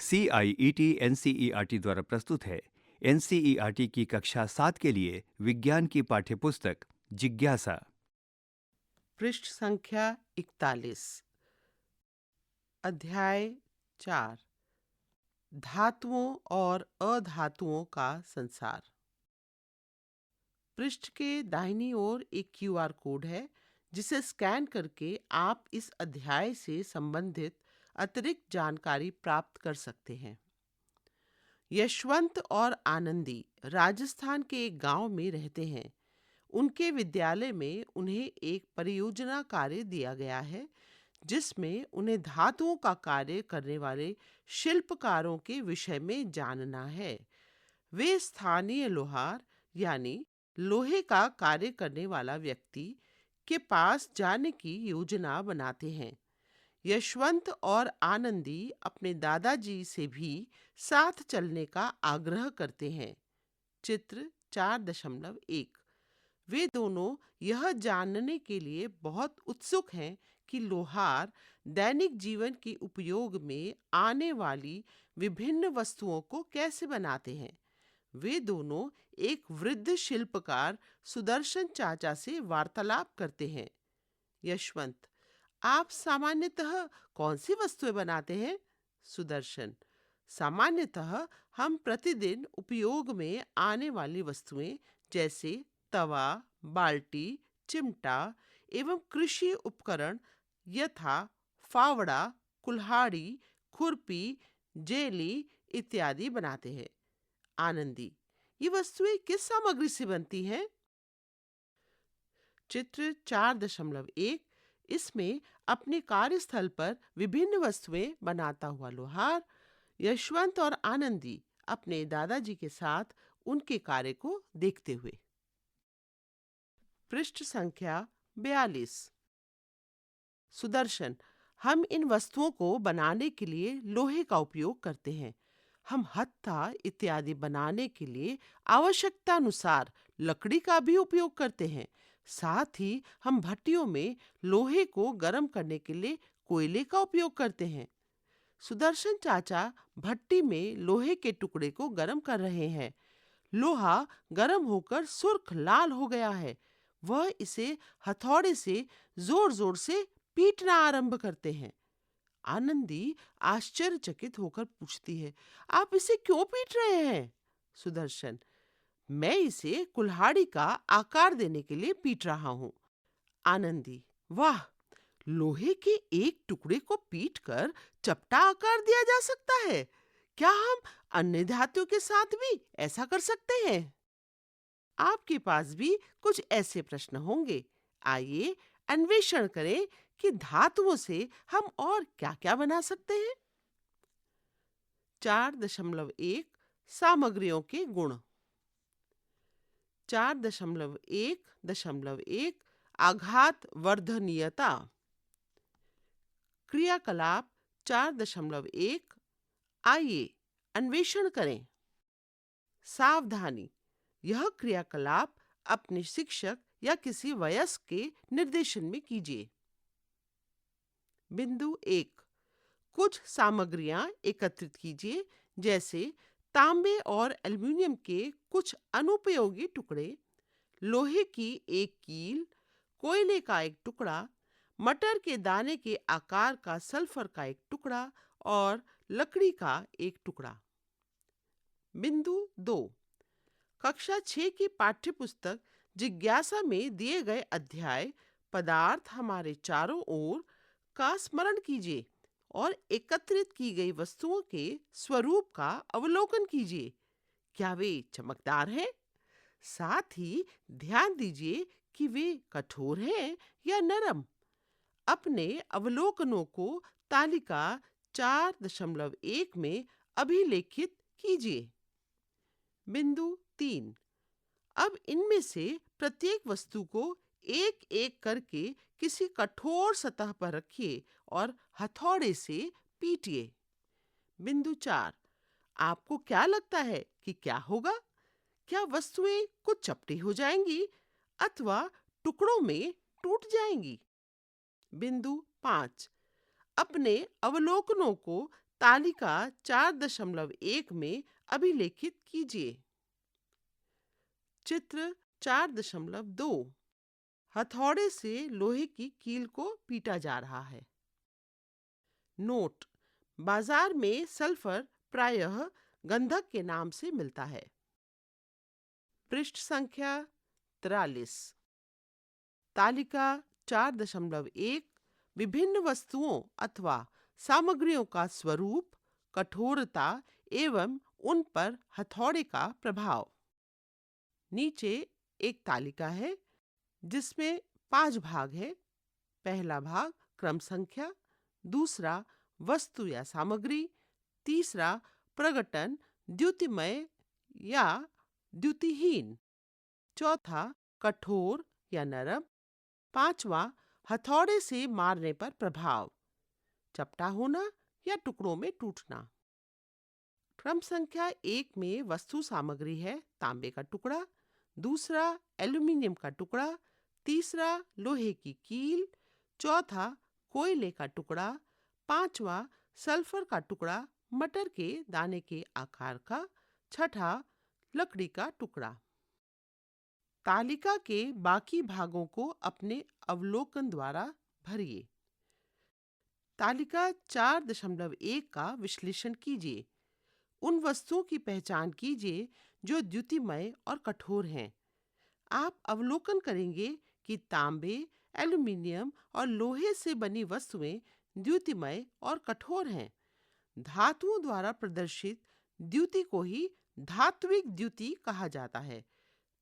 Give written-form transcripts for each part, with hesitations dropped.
CIET-NCERT द्वारा प्रस्तुत है। NCERT की कक्षा 7 के लिए विज्ञान की पाठ्यपुस्तक जिज्ञासा। पृष्ठ संख्या 41। अध्याय 4। धातुओं और अधातुओं का संसार। पृष्ठ के दाहिनी ओर एक QR कोड है, जिसे स्कैन करके आप इस अध्याय से संबंधित अतिरिक्त जानकारी प्राप्त कर सकते हैं। यशवंत और आनंदी राजस्थान के एक गांव में रहते हैं। उनके विद्यालय में उन्हें एक परियोजना कार्य दिया गया है, जिसमें उन्हें धातुओं का कार्य करने वाले शिल्पकारों के विषय में जानना है। वे स्थानीय लोहार यानी लोहे का कार्य करने वाला व्यक्ति के पास जाने की योजना बनाते हैं। यशवंत और आनंदी अपने दादाजी से भी साथ चलने का आग्रह करते हैं। चित्र 4.1। वे दोनों यह जानने के लिए बहुत उत्सुक हैं कि लोहार दैनिक जीवन के उपयोग में आने वाली विभिन्न वस्तुओं को कैसे बनाते हैं। वे दोनों एक वृद्ध शिल्पकार सुदर्शन चाचा से वार्तालाप करते हैं। यशवंत: आप सामान्यतः कौन सी वस्तुएं बनाते हैं? सुदर्शन: सामान्यतः हम प्रतिदिन उपयोग में आने वाली वस्तुएं जैसे तवा, बाल्टी, चिमटा एवं कृषि उपकरण यथा फावड़ा, कुल्हाड़ी, खुरपी, जेली इत्यादि बनाते हैं। आनंदी: ये वस्तुएं किस सामग्री से बनती हैं? चित्र 4.1। इसमें अपने कार्यस्थल पर विभिन्न वस्तुएं बनाता हुआ लोहार यशवंत और आनंदी अपने दादाजी के साथ उनके कार्य को देखते हुए। पृष्ठ संख्या 42। सुदर्शन: हम इन वस्तुओं को बनाने के लिए लोहे का उपयोग करते हैं। हम हत्था इत्यादि बनाने के लिए आवश्यकता अनुसार लकड़ी का भी उपयोग करते हैं। साथ ही हम भट्टियों में लोहे को गर्म करने के लिए कोयले का उपयोग करते हैं। सुदर्शन चाचा भट्टी में लोहे के टुकड़े को गर्म कर रहे हैं। लोहा गर्म होकर सुर्ख लाल हो गया है। वह इसे हथौड़े से जोर जोर से पीटना आरंभ करते हैं। आनंदी आश्चर्यचकित होकर पूछती है, आप इसे क्यों पीट रहे हैं? सुदर्शन: मैं इसे कुल्हाड़ी का आकार देने के लिए पीट रहा हूं। आनंदी: वाह, लोहे के एक टुकड़े को पीटकर चपटा आकार दिया जा सकता है। क्या हम अन्य धातुओं के साथ भी ऐसा कर सकते हैं? आपके पास भी कुछ ऐसे प्रश्न होंगे। आइए अन्वेषण करें कि धातुओं से हम और क्या-क्या बना सकते हैं। 4.1 सामग्रियों के गुण। 4.1.1 आघात वर्धनीयता। क्रियाकलाप 4.1। आइए अन्वेषण करें। सावधानी: यह क्रियाकलाप अपने शिक्षक या किसी वयस्क के निर्देशन में कीजिए। बिंदु 1। कुछ सामग्रियां एकत्रित कीजिए, जैसे तांबे और एल्युमिनियम के कुछ अनुपयोगी टुकड़े, लोहे की एक कील, कोयले का एक टुकड़ा, मटर के दाने के आकार का सल्फर का एक टुकड़ा और लकड़ी का एक टुकड़ा। बिंदु 2। कक्षा 6 की पाठ्यपुस्तक जिज्ञासा में दिए गए अध्याय पदार्थ हमारे चारों ओर का स्मरण कीजिए और एकत्रित की गई वस्तुओं के स्वरूप का अवलोकन कीजिए। क्या वे चमकदार हैं? साथ ही ध्यान दीजिए कि वे कठोर हैं या नरम। अपने अवलोकनों को तालिका 4.1 में अभिलेखित कीजिए। बिंदु 3। अब इनमें से प्रत्येक वस्तु को एक एक करके किसी कठोर सतह पर रखिए और हथौड़े से पीटिए। बिंदु 4। आपको क्या लगता है कि क्या होगा? क्या वस्तुएं कुछ चपटी हो जाएंगी अथवा टुकड़ों में टूट जाएंगी? बिंदु 5। अपने अवलोकनों को तालिका 4.1 में अभिलेखित कीजिए। चित्र 4.2 हथौड़े से लोहे की कील को पीटा जा रहा है। नोट: बाजार में सल्फर प्रायः गंधक के नाम से मिलता है। पृष्ठ संख्या 43। तालिका 4.1 विभिन्न वस्तुओं अथवा सामग्रियों का स्वरूप, कठोरता एवं उन पर हथौड़े का प्रभाव। नीचे एक तालिका है जिसमें 5 भाग है। पहला भाग क्रम संख्या, दूसरा वस्तु या सामग्री, तीसरा प्रगटन द्युतिमय या द्युतिहीन, चौथा कठोर या नरम, पांचवा हथौड़े से मारने पर प्रभाव, चपटा होना या टुकड़ों में टूटना। क्रम संख्या 1 में वस्तु सामग्री है तांबे का टुकड़ा, दूसरा एल्यूमीनियम का टुकड़ा, तीसरा लोहे की कील, चौथा कोयले का टुकड़ा, पांचवा सल्फर का टुकड़ा मटर के दाने के आकार का, छठा लकड़ी का टुकड़ा। तालिका के बाकी भागों को अपने अवलोकन द्वारा भरिए। तालिका 4.1 का विश्लेषण कीजिए। उन वस्तुओं की पहचान कीजिए जो द्युतिमय और कठोर हैं। आप अवलोकन करेंगे कि तांबे, एल्यूमीनियम और लोहे से बनी वस्तुएं द्युतिमय और कठोर हैं। धातुओं द्वारा प्रदर्शित द्युति को ही धात्विक द्युति कहा जाता है।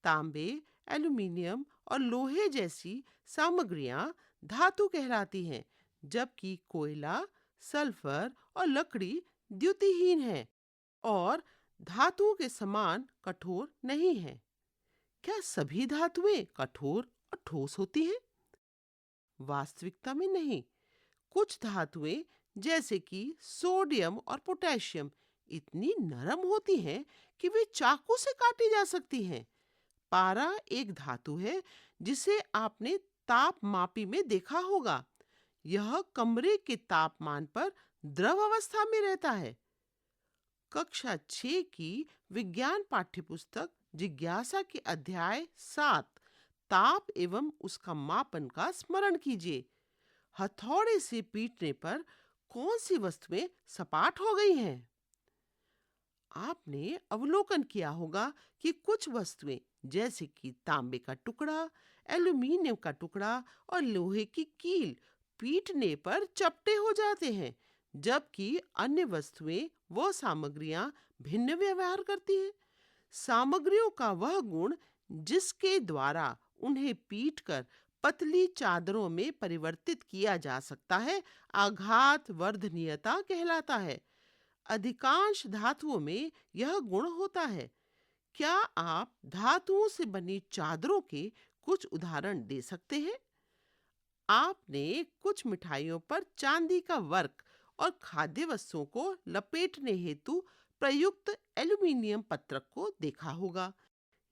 तांबे, एल्यूमीनियम और लोहे जैसी सामग्रियां धातु कहलाती हैं, जबकि कोयला, सल्फर और लकड़ी द्युतिहीन है और धातुओं के समान कठोर नहीं है। क्या सभी धातुएं कठोर और ठोस होती हैं? वास्तविकता में नहीं। कुछ धातुएं जैसे कि सोडियम और पोटेशियम इतनी नरम होती हैं कि वे चाकू से काटी जा सकती हैं। पारा एक धातु है जिसे आपने तापमापी में देखा होगा। यह कमरे के तापमान पर द्रव अवस्था में रहता है। कक्षा 6 की विज्ञान पाठ्यपुस्तक जिज्ञासा के अध्याय 7 ताप एवं उसका मापन का स्मरण कीजिए। हथौड़े से पीटने पर कौन सी वस्तुएं सपाट हो गई हैं? आपने अवलोकन किया होगा कि कुछ वस्तुएं जैसे कि तांबे का टुकड़ा, एल्यूमीनियम का टुकड़ा और लोहे की कील पीटने पर चपटे हो जाते हैं, जबकि अन्य वस्तुएं व सामग्रियां भिन्न व्यवहार करती हैं। सामग्रियों का वह गुण जिसके द्वारा उन्हें पीटकर पतली चादरों में परिवर्तित किया जा सकता है, आघात वर्धनीयता कहलाता है। अधिकांश धातुओं में यह गुण होता है। क्या आप धातुओं से बनी चादरों के कुछ उदाहरण दे सकते हैं? आपने कुछ मिठाइयों पर चांदी का वर्क और खाद्य वस्तुओं को लपेटने हेतु प्रयुक्त एल्यूमीनियम पत्रक को देखा होगा।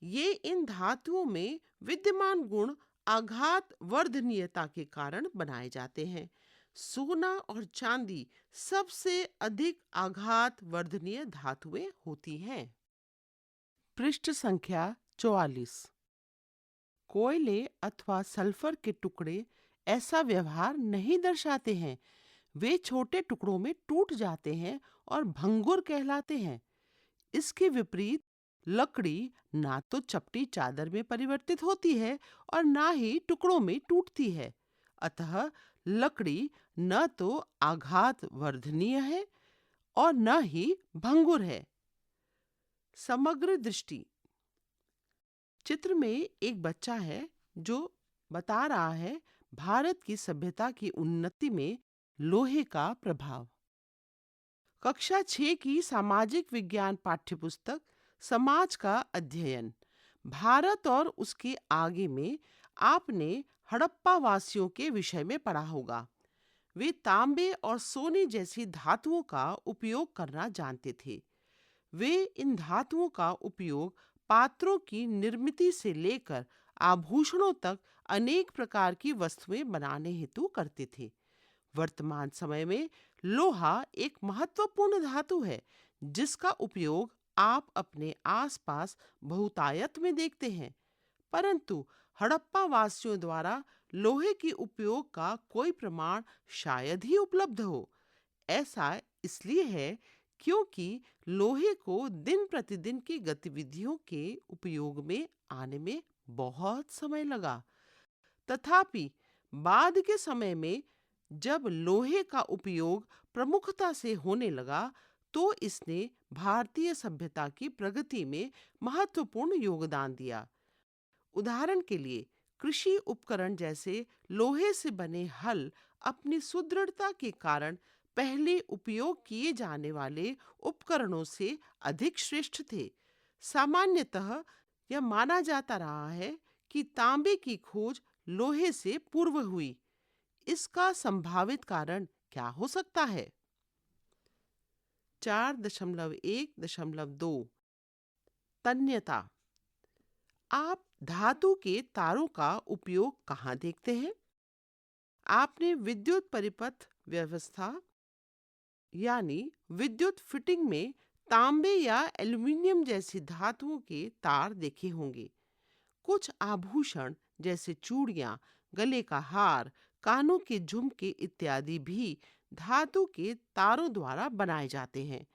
ये इन धातुओं में विद्यमान गुण आघात वर्धनीयता के कारण बनाए जाते हैं। सोना और चांदी सबसे अधिक आघात वर्धनीय धातुएं होती हैं। पृष्ठ संख्या 44। कोयले अथवा सल्फर के टुकड़े ऐसा व्यवहार नहीं दर्शाते हैं। वे छोटे टुकड़ों में टूट जाते हैं और भंगुर कहलाते हैं। इसके विपरीत लकड़ी ना तो चपटी चादर में परिवर्तित होती है और ना ही टुकड़ों में टूटती है। अतः लकड़ी न तो आघात वर्धनीय है और न ही भंगुर है। समग्र दृष्टि। चित्र में एक बच्चा है जो बता रहा है भारत की सभ्यता की उन्नति में लोहे का प्रभाव। कक्षा 6 की सामाजिक विज्ञान पाठ्यपुस्तक समाज का अध्ययन, भारत और उसके आगे में आपने हड़प्पा वासियों के विषय में पढ़ा होगा। वे तांबे और सोने जैसी धातुओं का उपयोग करना जानते थे। वे इन धातुओं का उपयोग पात्रों की निर्मित से लेकर आभूषणों तक अनेक प्रकार की वस्तुएं बनाने हेतु करते थे। वर्तमान समय में लोहा एक महत्वपूर्ण धातु है जिसका उपयोग आप अपने आसपास बहुतायत में देखते हैं, परंतु हड़प्पा वासियों द्वारा लोहे के उपयोग का कोई प्रमाण शायद ही उपलब्ध हो। ऐसा इसलिए है क्योंकि लोहे को दिन प्रतिदिन की गतिविधियों के उपयोग में आने में बहुत समय लगा। तथापि बाद के समय में जब लोहे का उपयोग प्रमुखता से होने लगा, तो इसने भारतीय सभ्यता की प्रगति में महत्वपूर्ण योगदान दिया। उदाहरण के लिए, कृषि उपकरण जैसे लोहे से बने हल अपनी सुदृढ़ता के कारण पहले उपयोग किए जाने वाले उपकरणों से अधिक श्रेष्ठ थे। सामान्यतः यह माना जाता रहा है कि तांबे की खोज लोहे से पूर्व हुई। इसका संभावित कारण क्या हो सकता है? 4.1.2 तन्यता। आप धातु के तारों का उपयोग कहाँ देखते हैं? आपने विद्युत परिपथ व्यवस्था यानी विद्युत फिटिंग में तांबे या एल्युमिनियम जैसी धातुओं के तार देखे होंगे। कुछ आभूषण जैसे चूड़ियां, गले का हार, कानों के झुमके इत्यादि भी धातु के तारों द्वारा बनाए जाते हैं।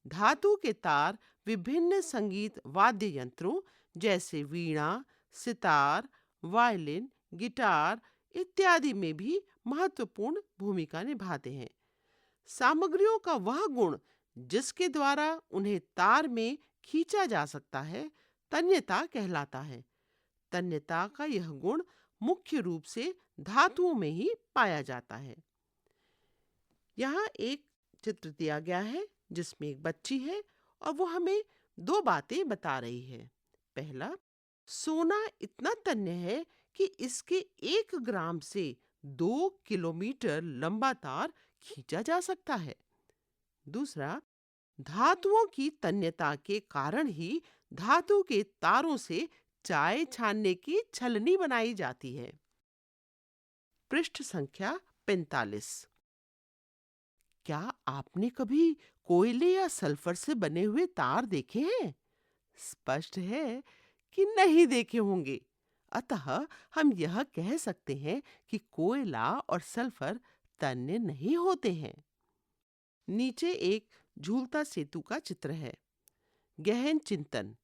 धातु के तार विभिन्न संगीत वाद्य यंत्रों जैसे वीणा, सितार, वायलिन, गिटार इत्यादि में भी महत्वपूर्ण भूमिका निभाते हैं। सामग्रियों का वह गुण जिसके द्वारा उन्हें तार में खींचा जा सकता है, तन्यता कहलाता है। तन्यता का यह गुण मुख्य रूप से धातुओं में ही पाया जाता है। यहाँ एक चित्र दिया गया है जिसमें एक बच्ची है और वो हमें दो बातें बता रही है। पहला, सोना इतना तन्य है कि इसके 1 ग्राम से 2 किलोमीटर लंबा तार खींचा जा सकता है। दूसरा, धातुओं की तन्यता के कारण ही धातु के तारों से चाय छानने की छलनी बनाई जाती है। पृष्ठ संख्या 45। क्या आपने कभी कोयले या सल्फर से बने हुए तार देखे हैं? स्पष्ट है कि नहीं देखे होंगे। अतः हम यह कह सकते हैं कि कोयला और सल्फर तन्य नहीं होते हैं। नीचे एक झूलता सेतु का चित्र है। गहन चिंतन।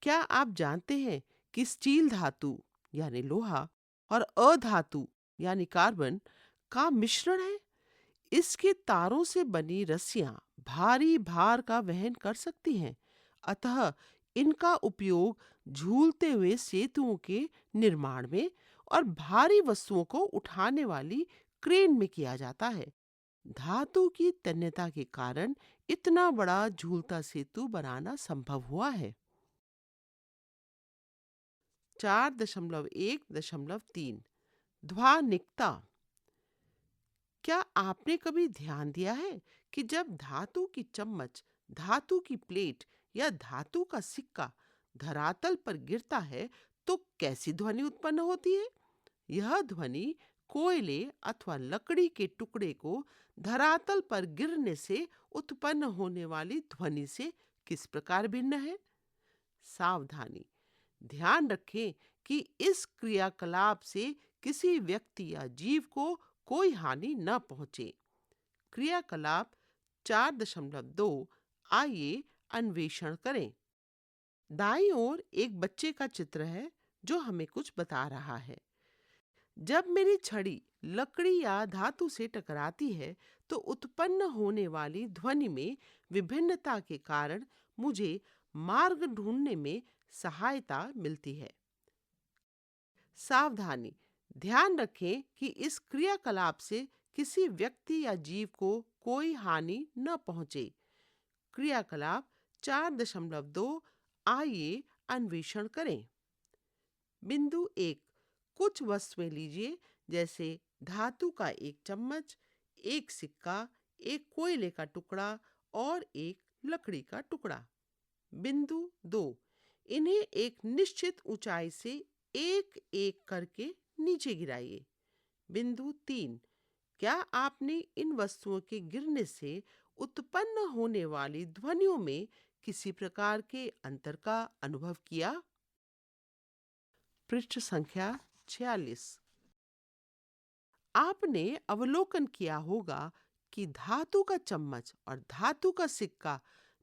क्या आप जानते हैं कि स्टील धातु यानी लोहा और अधातु यानी कार्बन का मिश्रण है? इसके तारों से बनी रस्सियां भारी भार का वहन कर सकती हैं। अतः इनका उपयोग झूलते हुए सेतुओं के निर्माण में और भारी वस्तुओं को उठाने वाली क्रेन में किया जाता है। धातु की तन्यता के कारण इतना बड़ा झूलता सेतु बनाना संभव हुआ है। 4.1.3 ध्वनिकता। क्या आपने कभी ध्यान दिया है कि जब धातु की चम्मच, धातु की प्लेट या धातु का सिक्का धरातल पर गिरता है तो कैसी ध्वनि उत्पन्न होती है? यह ध्वनि कोयले अथवा लकड़ी के टुकड़े को धरातल पर गिरने से उत्पन्न होने वाली ध्वनि से किस प्रकार भिन्न है? सावधानी। ध्यान रखें कि इस क्रियाकलाप से किसी व्यक्ति या जीव को कोई हानि न पहुंचे। क्रियाकलाप 4.2 आइए अन्वेषण करें। दाईं ओर एक बच्चे का चित्र है जो हमें कुछ बता रहा है। जब मेरी छड़ी लकड़ी या धातु से टकराती है तो उत्पन्न होने वाली ध्वनि में विभिन्नता के कारण मुझे मार्ग ढूंढने में सहायता मिलती है। सावधानी। ध्यान रखें कि इस क्रियाकलाप से किसी व्यक्ति या जीव को कोई हानि न पहुंचे। क्रियाकलाप 4.2 आइए अन्वेषण करें। बिंदु 1, कुछ वस्तुएं लीजिए जैसे धातु का एक चम्मच, एक सिक्का, एक कोयले का टुकड़ा और एक लकड़ी का टुकड़ा। बिंदु 2, इन्हें एक निश्चित ऊंचाई से एक एक करके नीचे गिराइए। बिंदु 3, क्या आपने इन वस्तुओं के गिरने से उत्पन्न होने वाली ध्वनियों में किसी प्रकार के अंतर का अनुभव किया? पृष्ठ संख्या 46। आपने अवलोकन किया होगा कि धातु का चम्मच और धातु का सिक्का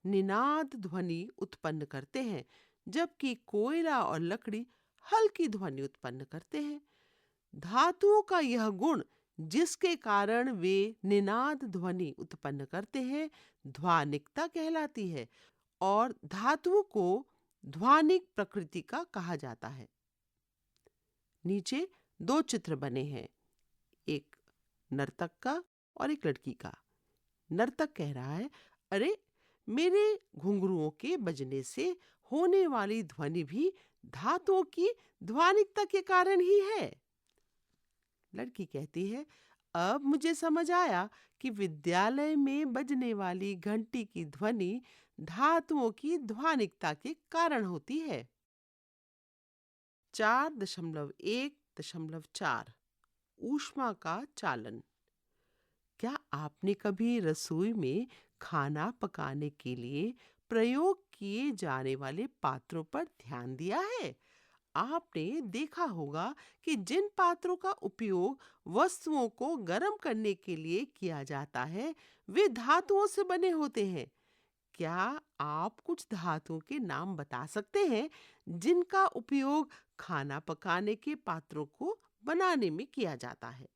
निनाद ध्वनि उत्पन्न करते हैं, जबकि कोयला और लकड़ी हल्की ध्वनि उत्पन्न करते हैं। धातुओं का यह गुण, जिसके कारण वे निनाद ध्वनि उत्पन्न करते हैं, ध्वनिकता कहलाती है और धातुओं को ध्वनिक प्रकृति का कहा जाता है। नीचे दो चित्र बने हैं, एक नर्तक का और एक लड़की का। नर्तक कह रहा है, अरे मेरे घुंघरुओं के बजने से होने वाली ध्वनि भी धातुओं की ध्वनिकता के कारण ही है। लड़की कहती है, अब मुझे समझ आया कि विद्यालय में बजने वाली घंटी की ध्वनि धातुओं की ध्वनिकता के कारण होती है। 4.1.4 ऊष्मा का चालन। क्या आपने कभी रसोई में खाना पकाने के लिए प्रयोग किए जाने वाले पात्रों पर ध्यान दिया है? आपने देखा होगा कि जिन पात्रों का उपयोग वस्तुओं को गर्म करने के लिए किया जाता है, वे धातुओं से बने होते हैं। क्या आप कुछ धातुओं के नाम बता सकते हैं जिनका उपयोग खाना पकाने के पात्रों को बनाने में किया जाता है?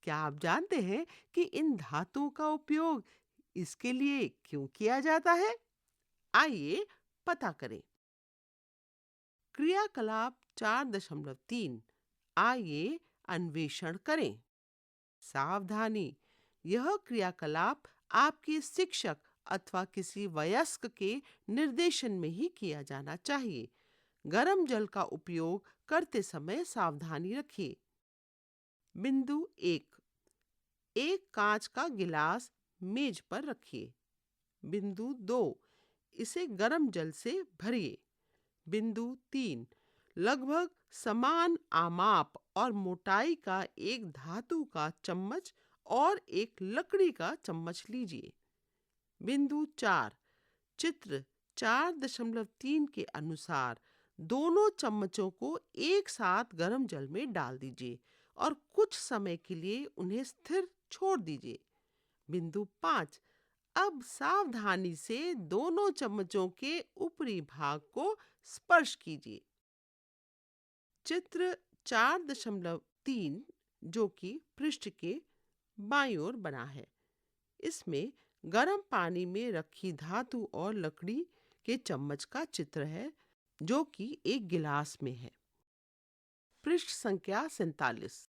क्या आप जानते हैं कि इन धातुओं का उपयोग इसके लिए क्यों किया जाता है? आइए पता करें। क्रियाकलाप 4.3 आइए अन्वेषण करें। सावधानी, यह क्रियाकलाप आपके शिक्षक अथवा किसी वयस्क के निर्देशन में ही किया जाना चाहिए। गर्म जल का उपयोग करते समय सावधानी रखिए। बिंदु 1, एक कांच का गिलास मेज पर रखिए। बिंदु 2, इसे गर्म जल से भरिए। बिंदु 3, लगभग समान आमाप और मोटाई का एक धातु का चम्मच और एक लकड़ी का चम्मच लीजिए। बिंदु 4, चित्र 4.3 के अनुसार दोनों चम्मचों को एक साथ गर्म जल में डाल दीजिए और कुछ समय के लिए उन्हें स्थिर छोड़ दीजिए। बिंदु 5, अब सावधानी से दोनों चम्मचों के ऊपरी भाग को स्पर्श कीजिए। चित्र 4.3 जो कि पृष्ठ के बाईं ओर बना है, इसमें गर्म पानी में रखी धातु और लकड़ी के चम्मच का चित्र है, जो कि एक गिलास में है। पृष्ठ संख्या 47।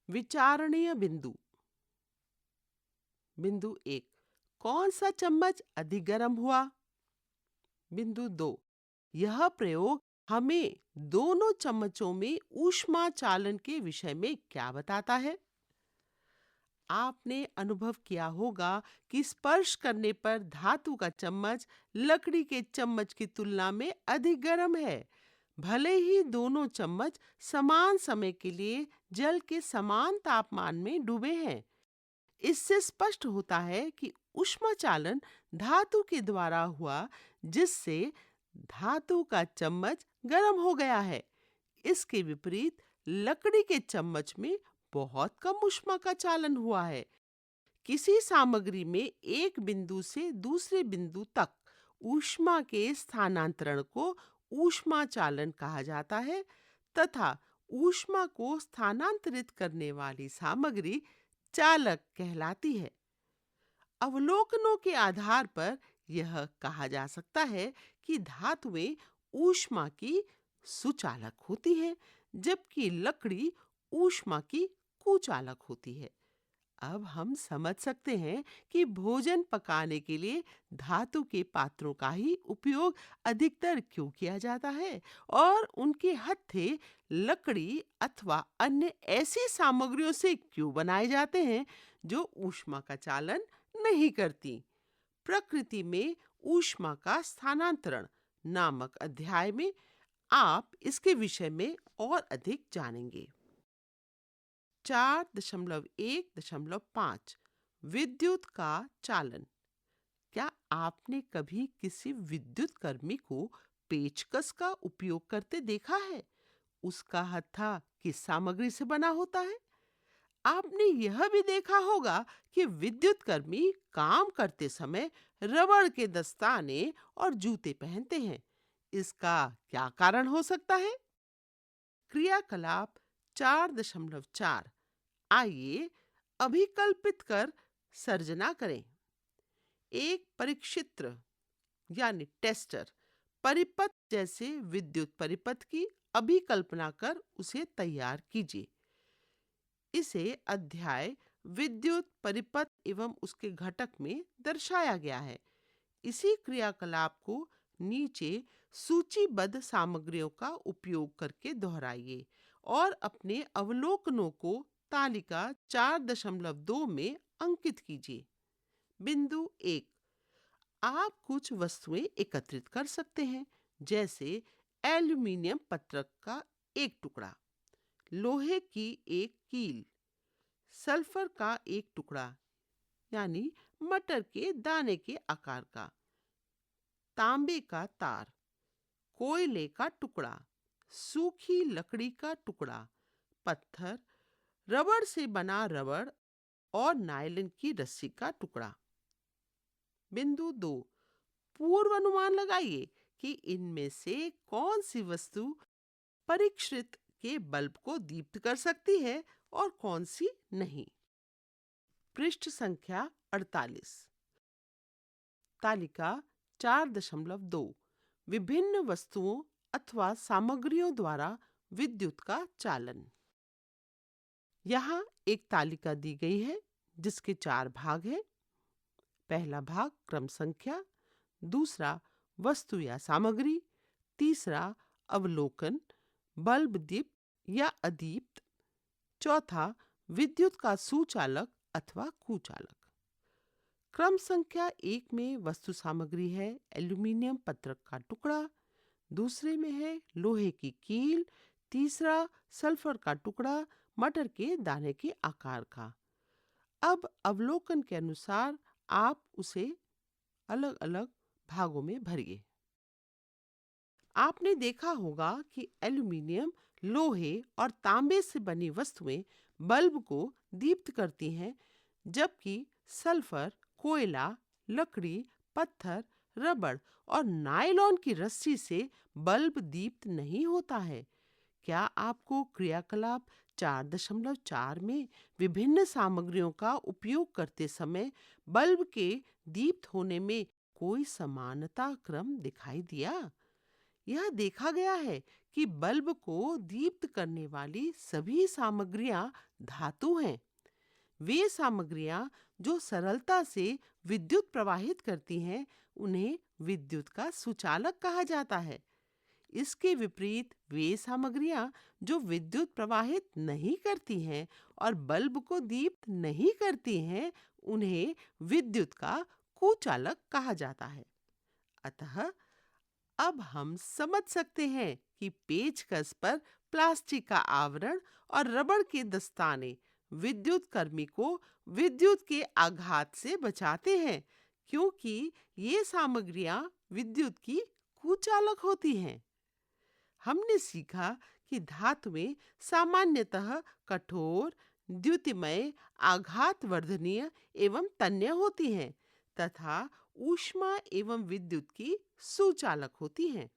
विचारणीय बिंदु। बिंदु 1, कौन सा चम्मच अधिक गर्म हुआ? बिंदु 2, यह प्रयोग हमें दोनों चम्मचों में ऊष्मा चालन के विषय में क्या बताता है? आपने अनुभव किया होगा कि स्पर्श करने पर धातु का चम्मच लकड़ी के चम्मच की तुलना में अधिक गर्म है, भले ही दोनों चम्मच समान समय के लिए जल के समान तापमान में डूबे हैं। इससे स्पष्ट होता है कि ऊष्मा चालन धातु के द्वारा हुआ, जिससे धातु का चम्मच गर्म हो गया है। इसके विपरीत लकड़ी के चम्मच में बहुत कम ऊष्मा का चालन हुआ है। किसी सामग्री में एक बिंदु से दूसरे बिंदु तक ऊष्मा के स्थानांतरण को ऊष्मा चालन कहा जाता है तथा ऊष्मा को स्थानांतरित करने वाली सामग्री चालक कहलाती है। अवलोकनों के आधार पर यह कहा जा सकता है कि धातुएं ऊष्मा की सुचालक होती हैं, जबकि लकड़ी ऊष्मा की कुचालक होती है। अब हम समझ सकते हैं कि भोजन पकाने के लिए धातु के पात्रों का ही उपयोग अधिकतर क्यों किया जाता है और उनके हत्थे लकड़ी अथवा अन्य ऐसी सामग्रियों से क्यों बनाए जाते हैं जो ऊष्मा का चालन नहीं करती। प्रकृति में ऊष्मा का स्थानांतरण नामक अध्याय में आप इसके विषय में और अधिक जानेंगे। 4.1.5 विद्युत का चालन। क्या आपने कभी किसी विद्युत कर्मी को पेचकस का उपयोग करते देखा है? उसका हत्था किस सामग्री से बना होता है? आपने यह भी देखा होगा कि विद्युत कर्मी काम करते समय रबड़ के दस्ताने और जूते पहनते हैं। इसका क्या कारण हो सकता है? क्रियाकलाप 4.4 आइए अभिकल्पित कर सर्जना करें। एक परीक्षित्र यानी टेस्टर परिपथ जैसे विद्युत परिपथ की अभिकल्पना कर उसे तैयार कीजिए। इसे अध्याय विद्युत परिपथ एवं उसके घटक में दर्शाया गया है। इसी क्रियाकलाप को नीचे सूचीबद्ध सामग्रियों का उपयोग करके दोहराइए और अपने अवलोकनों को तालिका 4.2 में अंकित कीजिए। बिंदु 1, आप कुछ वस्तुएं एकत्रित कर सकते हैं, जैसे एल्यूमीनियम पत्रक का एक टुकड़ा, लोहे की एक कील, सल्फर का एक टुकड़ा यानी मटर के दाने के आकार का, तांबे का तार, कोयले का टुकड़ा, सूखी लकड़ी का टुकड़ा, पत्थर, रबड़ से बना रबड़ और नायलॉन की रस्सी का टुकड़ा। बिंदु 2, पूर्व अनुमान लगाइए कि इनमें से कौन सी वस्तु परीक्षित के बल्ब को दीप्त कर सकती है और कौन सी नहीं। पृष्ठ संख्या 48, तालिका 4.2 विभिन्न वस्तुओं अथवा सामग्रियों द्वारा विद्युत का चालन। यहाँ एक तालिका दी गई है जिसके 4 भाग हैं। पहला भाग क्रम संख्या, दूसरा वस्तु या सामग्री, तीसरा अवलोकन, बल्ब दीप्त या अदीप्त, चौथा विद्युत का सुचालक अथवा कुचालक। क्रम संख्या 1 में वस्तु सामग्री है एल्यूमीनियम पत्रक का टुकड़ा, दूसरे में है लोहे की कील, तीसरा सल्फर का टुकड़ा मटर के दाने के आकार का। अब अवलोकन के अनुसार आप उसे अलग अलग भागों में भरिए। आपने देखा होगा कि एल्यूमीनियम, लोहे और तांबे से बनी वस्तुएं बल्ब को दीप्त करती हैं, जबकि सल्फर, कोयला, लकड़ी, पत्थर, रबड़ और नायलॉन की रस्सी से बल्ब दीप्त नहीं होता है। क्या आपको क्रियाकलाप 4.4 में विभिन्न सामग्रियों का उपयोग करते समय बल्ब के दीप्त होने में कोई समानता क्रम दिखाई दिया? यह देखा गया है कि बल्ब को दीप्त करने वाली सभी सामग्रियां धातु हैं। वे सामग्रियां जो सरलता से विद्युत प्रवाहित करती हैं, उन्हें विद्युत का सुचालक कहा जाता है। इसके विपरीत वे सामग्रियां जो विद्युत प्रवाहित नहीं करती हैं और बल्ब को दीप्त नहीं करती हैं, उन्हें विद्युत का कुचालक कहा जाता है। अतः अब हम समझ सकते हैं कि पेचकस पर प्लास्टिक का आवरण और रबड़ के दस्ताने विद्युत कर्मी को विद्युत के आघात से बचाते हैं, क्योंकि ये सामग्रियां विद्युत की कुचालक होती हैं। हमने सीखा कि धातुएं सामान्यतः कठोर, द्युतिमय, आघातवर्धनीय एवं तन्य होती हैं तथा ऊष्मा एवं विद्युत की सुचालक होती हैं।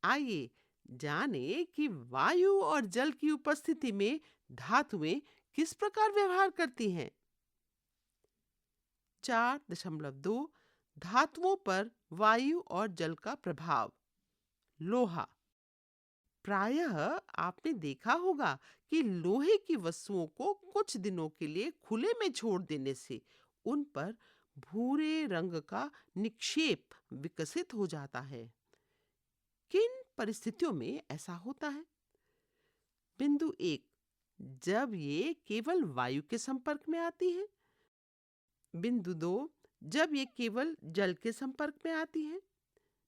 आइए जानें कि वायु और जल की उपस्थिति में धातुएं किस प्रकार व्यवहार करती हैं। 4.2 धातुओं पर वायु और जल का प्रभाव। लोहा। प्रायः आपने देखा होगा कि लोहे की वस्तुओं को कुछ दिनों के लिए खुले में छोड़ देने से उन पर भूरे रंग का निक्षेप विकसित हो जाता है। किन परिस्थितियों में ऐसा होता है? बिंदु 1, जब ये केवल वायु के संपर्क में आती है। बिंदु 2, जब ये केवल जल के संपर्क में आती है।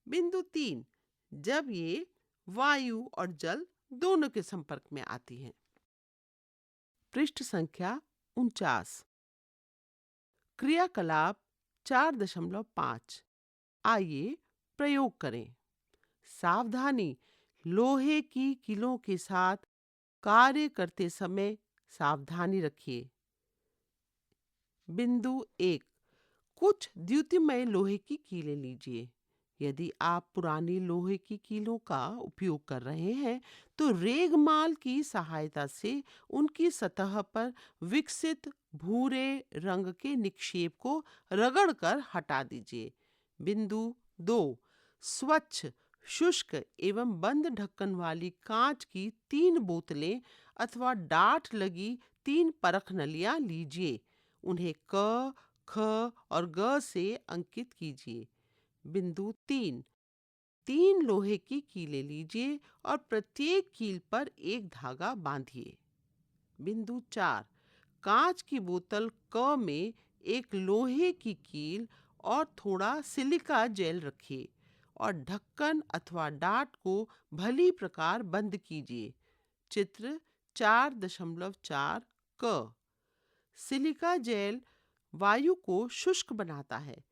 बिंदु 3, जब ये वायु और जल दोनों के संपर्क में आती हैं। पृष्ठ संख्या 49। क्रियाकलाप 4.5। आइए प्रयोग करें। सावधानी, लोहे की कीलों के साथ कार्य करते समय सावधानी रखिए। बिंदु 1, कुछ द्युतिमय लोहे की कीलें लीजिए। यदि आप पुरानी लोहे की कीलों का उपयोग कर रहे हैं, तो रेगमाल की सहायता से उनकी सतह पर विकसित भूरे रंग के निक्षेप को रगड़कर हटा दीजिए। बिंदु 2, स्वच्छ, शुष्क एवं बंद ढक्कन वाली कांच की 3 बोतलें अथवा डाठ लगी 3 परख नलियां लीजिए। उन्हें क, ख और ग से अंकित कीजिए। बिंदु 3, 3 लोहे की कीलें लीजिए और प्रत्येक कील पर एक धागा बांधिए। बिंदु 4, कांच की बोतल क में एक लोहे की कील और थोड़ा सिलिका जेल रखिए और ढक्कन अथवा डाट को भली प्रकार बंद कीजिए। चित्र 4.4 क। सिलिका जेल वायु को शुष्क बनाता है।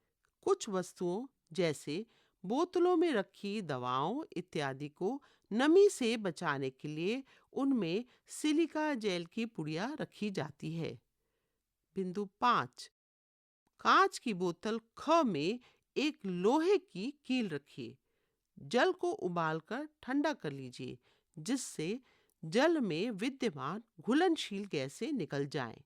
कुछ वस्तुओं जैसे बोतलों में रखी दवाओं इत्यादि को नमी से बचाने के लिए उनमें सिलिका जेल की पुड़िया रखी जाती है। बिंदु 5, कांच की बोतल ख में एक लोहे की कील रखिए। जल को उबालकर ठंडा कर लीजिए, जिससे जल में विद्यमान घुलनशील गैसें निकल जाएं।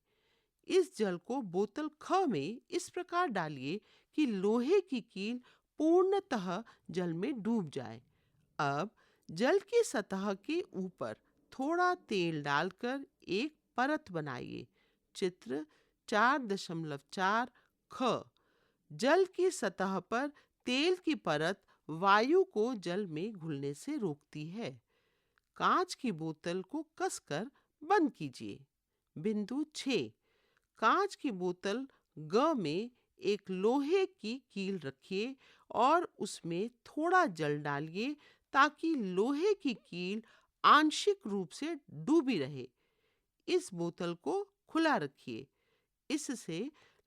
इस जल को बोतल ख में इस प्रकार डालिए कि लोहे की कील पूर्णतः जल में डूब जाए। अब जल की सतह के ऊपर थोड़ा तेल डालकर एक परत बनाइए। चित्र 4.4 ख। जल की सतह पर तेल की परत वायु को जल में घुलने से रोकती है। कांच की बोतल को कसकर बंद कीजिए। बिंदु 6, कांच की बोतल ग में एक लोहे की कील रखिए और उसमें थोड़ा जल डालिए ताकि लोहे की कील आंशिक रूप से डूबी रहे। इस बोतल को खुला रखिए। इससे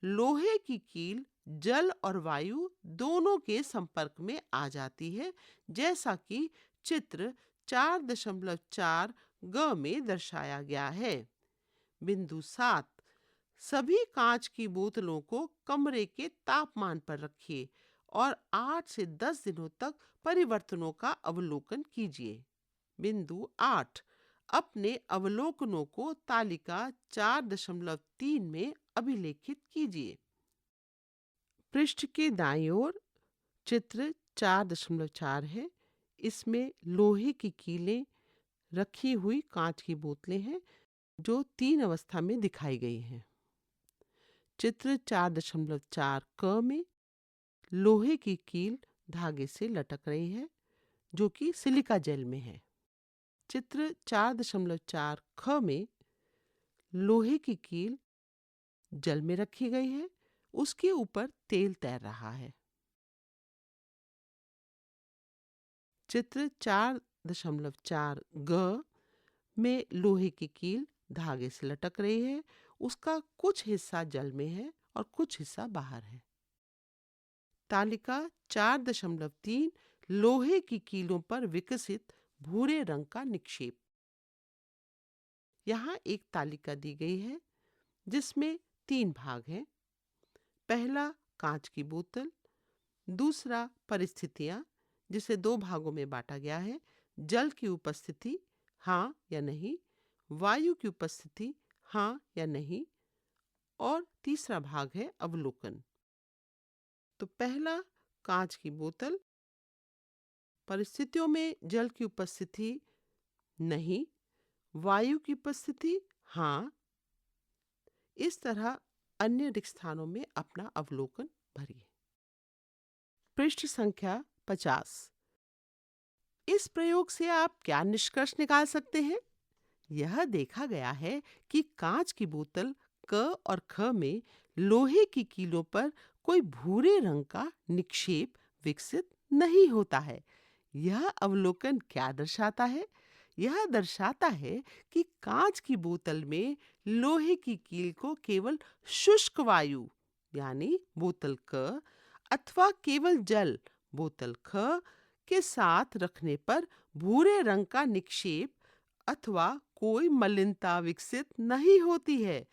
लोहे की कील जल और वायु दोनों के संपर्क में आ जाती है, जैसा कि चित्र 4.4 ग में दर्शाया गया है। बिंदु 7, सभी कांच की बोतलों को कमरे के तापमान पर रखिए और 8 से 10 दिनों तक परिवर्तनों का अवलोकन कीजिए। बिंदु 8, अपने अवलोकनों को तालिका 4.3 में अभिलेखित कीजिए। पृष्ठ के दाईं ओर चित्र 4.4 है। इसमें लोहे की कीलें रखी हुई कांच की बोतलें हैं जो 3 अवस्था में दिखाई गई हैं। चित्र 4.4 क में लोहे की कील धागे से लटक रही है जो कि सिलिका जेल में है। चित्र 4.4 ख में लोहे की कील जल में रखी गई है, उसके ऊपर तेल तैर रहा है। चित्र 4.4 ग में लोहे की कील धागे से लटक रही है, उसका कुछ हिस्सा जल में है और कुछ हिस्सा बाहर है। तालिका 4.3 लोहे की कीलों पर विकसित भूरे रंग का निक्षेप। यहाँ एक तालिका दी गई है जिसमें 3 भाग हैं। पहला कांच की बोतल, दूसरा परिस्थितियां जिसे 2 भागों में बांटा गया है, जल की उपस्थिति हाँ या नहीं, वायु की उपस्थिति हाँ या नहीं, और तीसरा भाग है अवलोकन। तो पहला कांच की बोतल, परिस्थितियों में जल की उपस्थिति नहीं, वायु की उपस्थिति हाँ। इस तरह अन्य रिक्त स्थानों में अपना अवलोकन भरिए। पृष्ठ संख्या 50। इस प्रयोग से आप क्या निष्कर्ष निकाल सकते हैं? यह देखा गया है कि कांच की बोतल क और ख में लोहे की कीलों पर कोई भूरे रंग का निक्षेप विकसित नहीं होता है। यह अवलोकन क्या दर्शाता है? यह दर्शाता है कि कांच की बोतल में लोहे की कील को केवल शुष्क वायु यानी बोतल क अथवा केवल जल बोतल ख के साथ रखने पर भूरे रंग का निक्षेप अथवा कोई मलिनता विकसित नहीं होती है,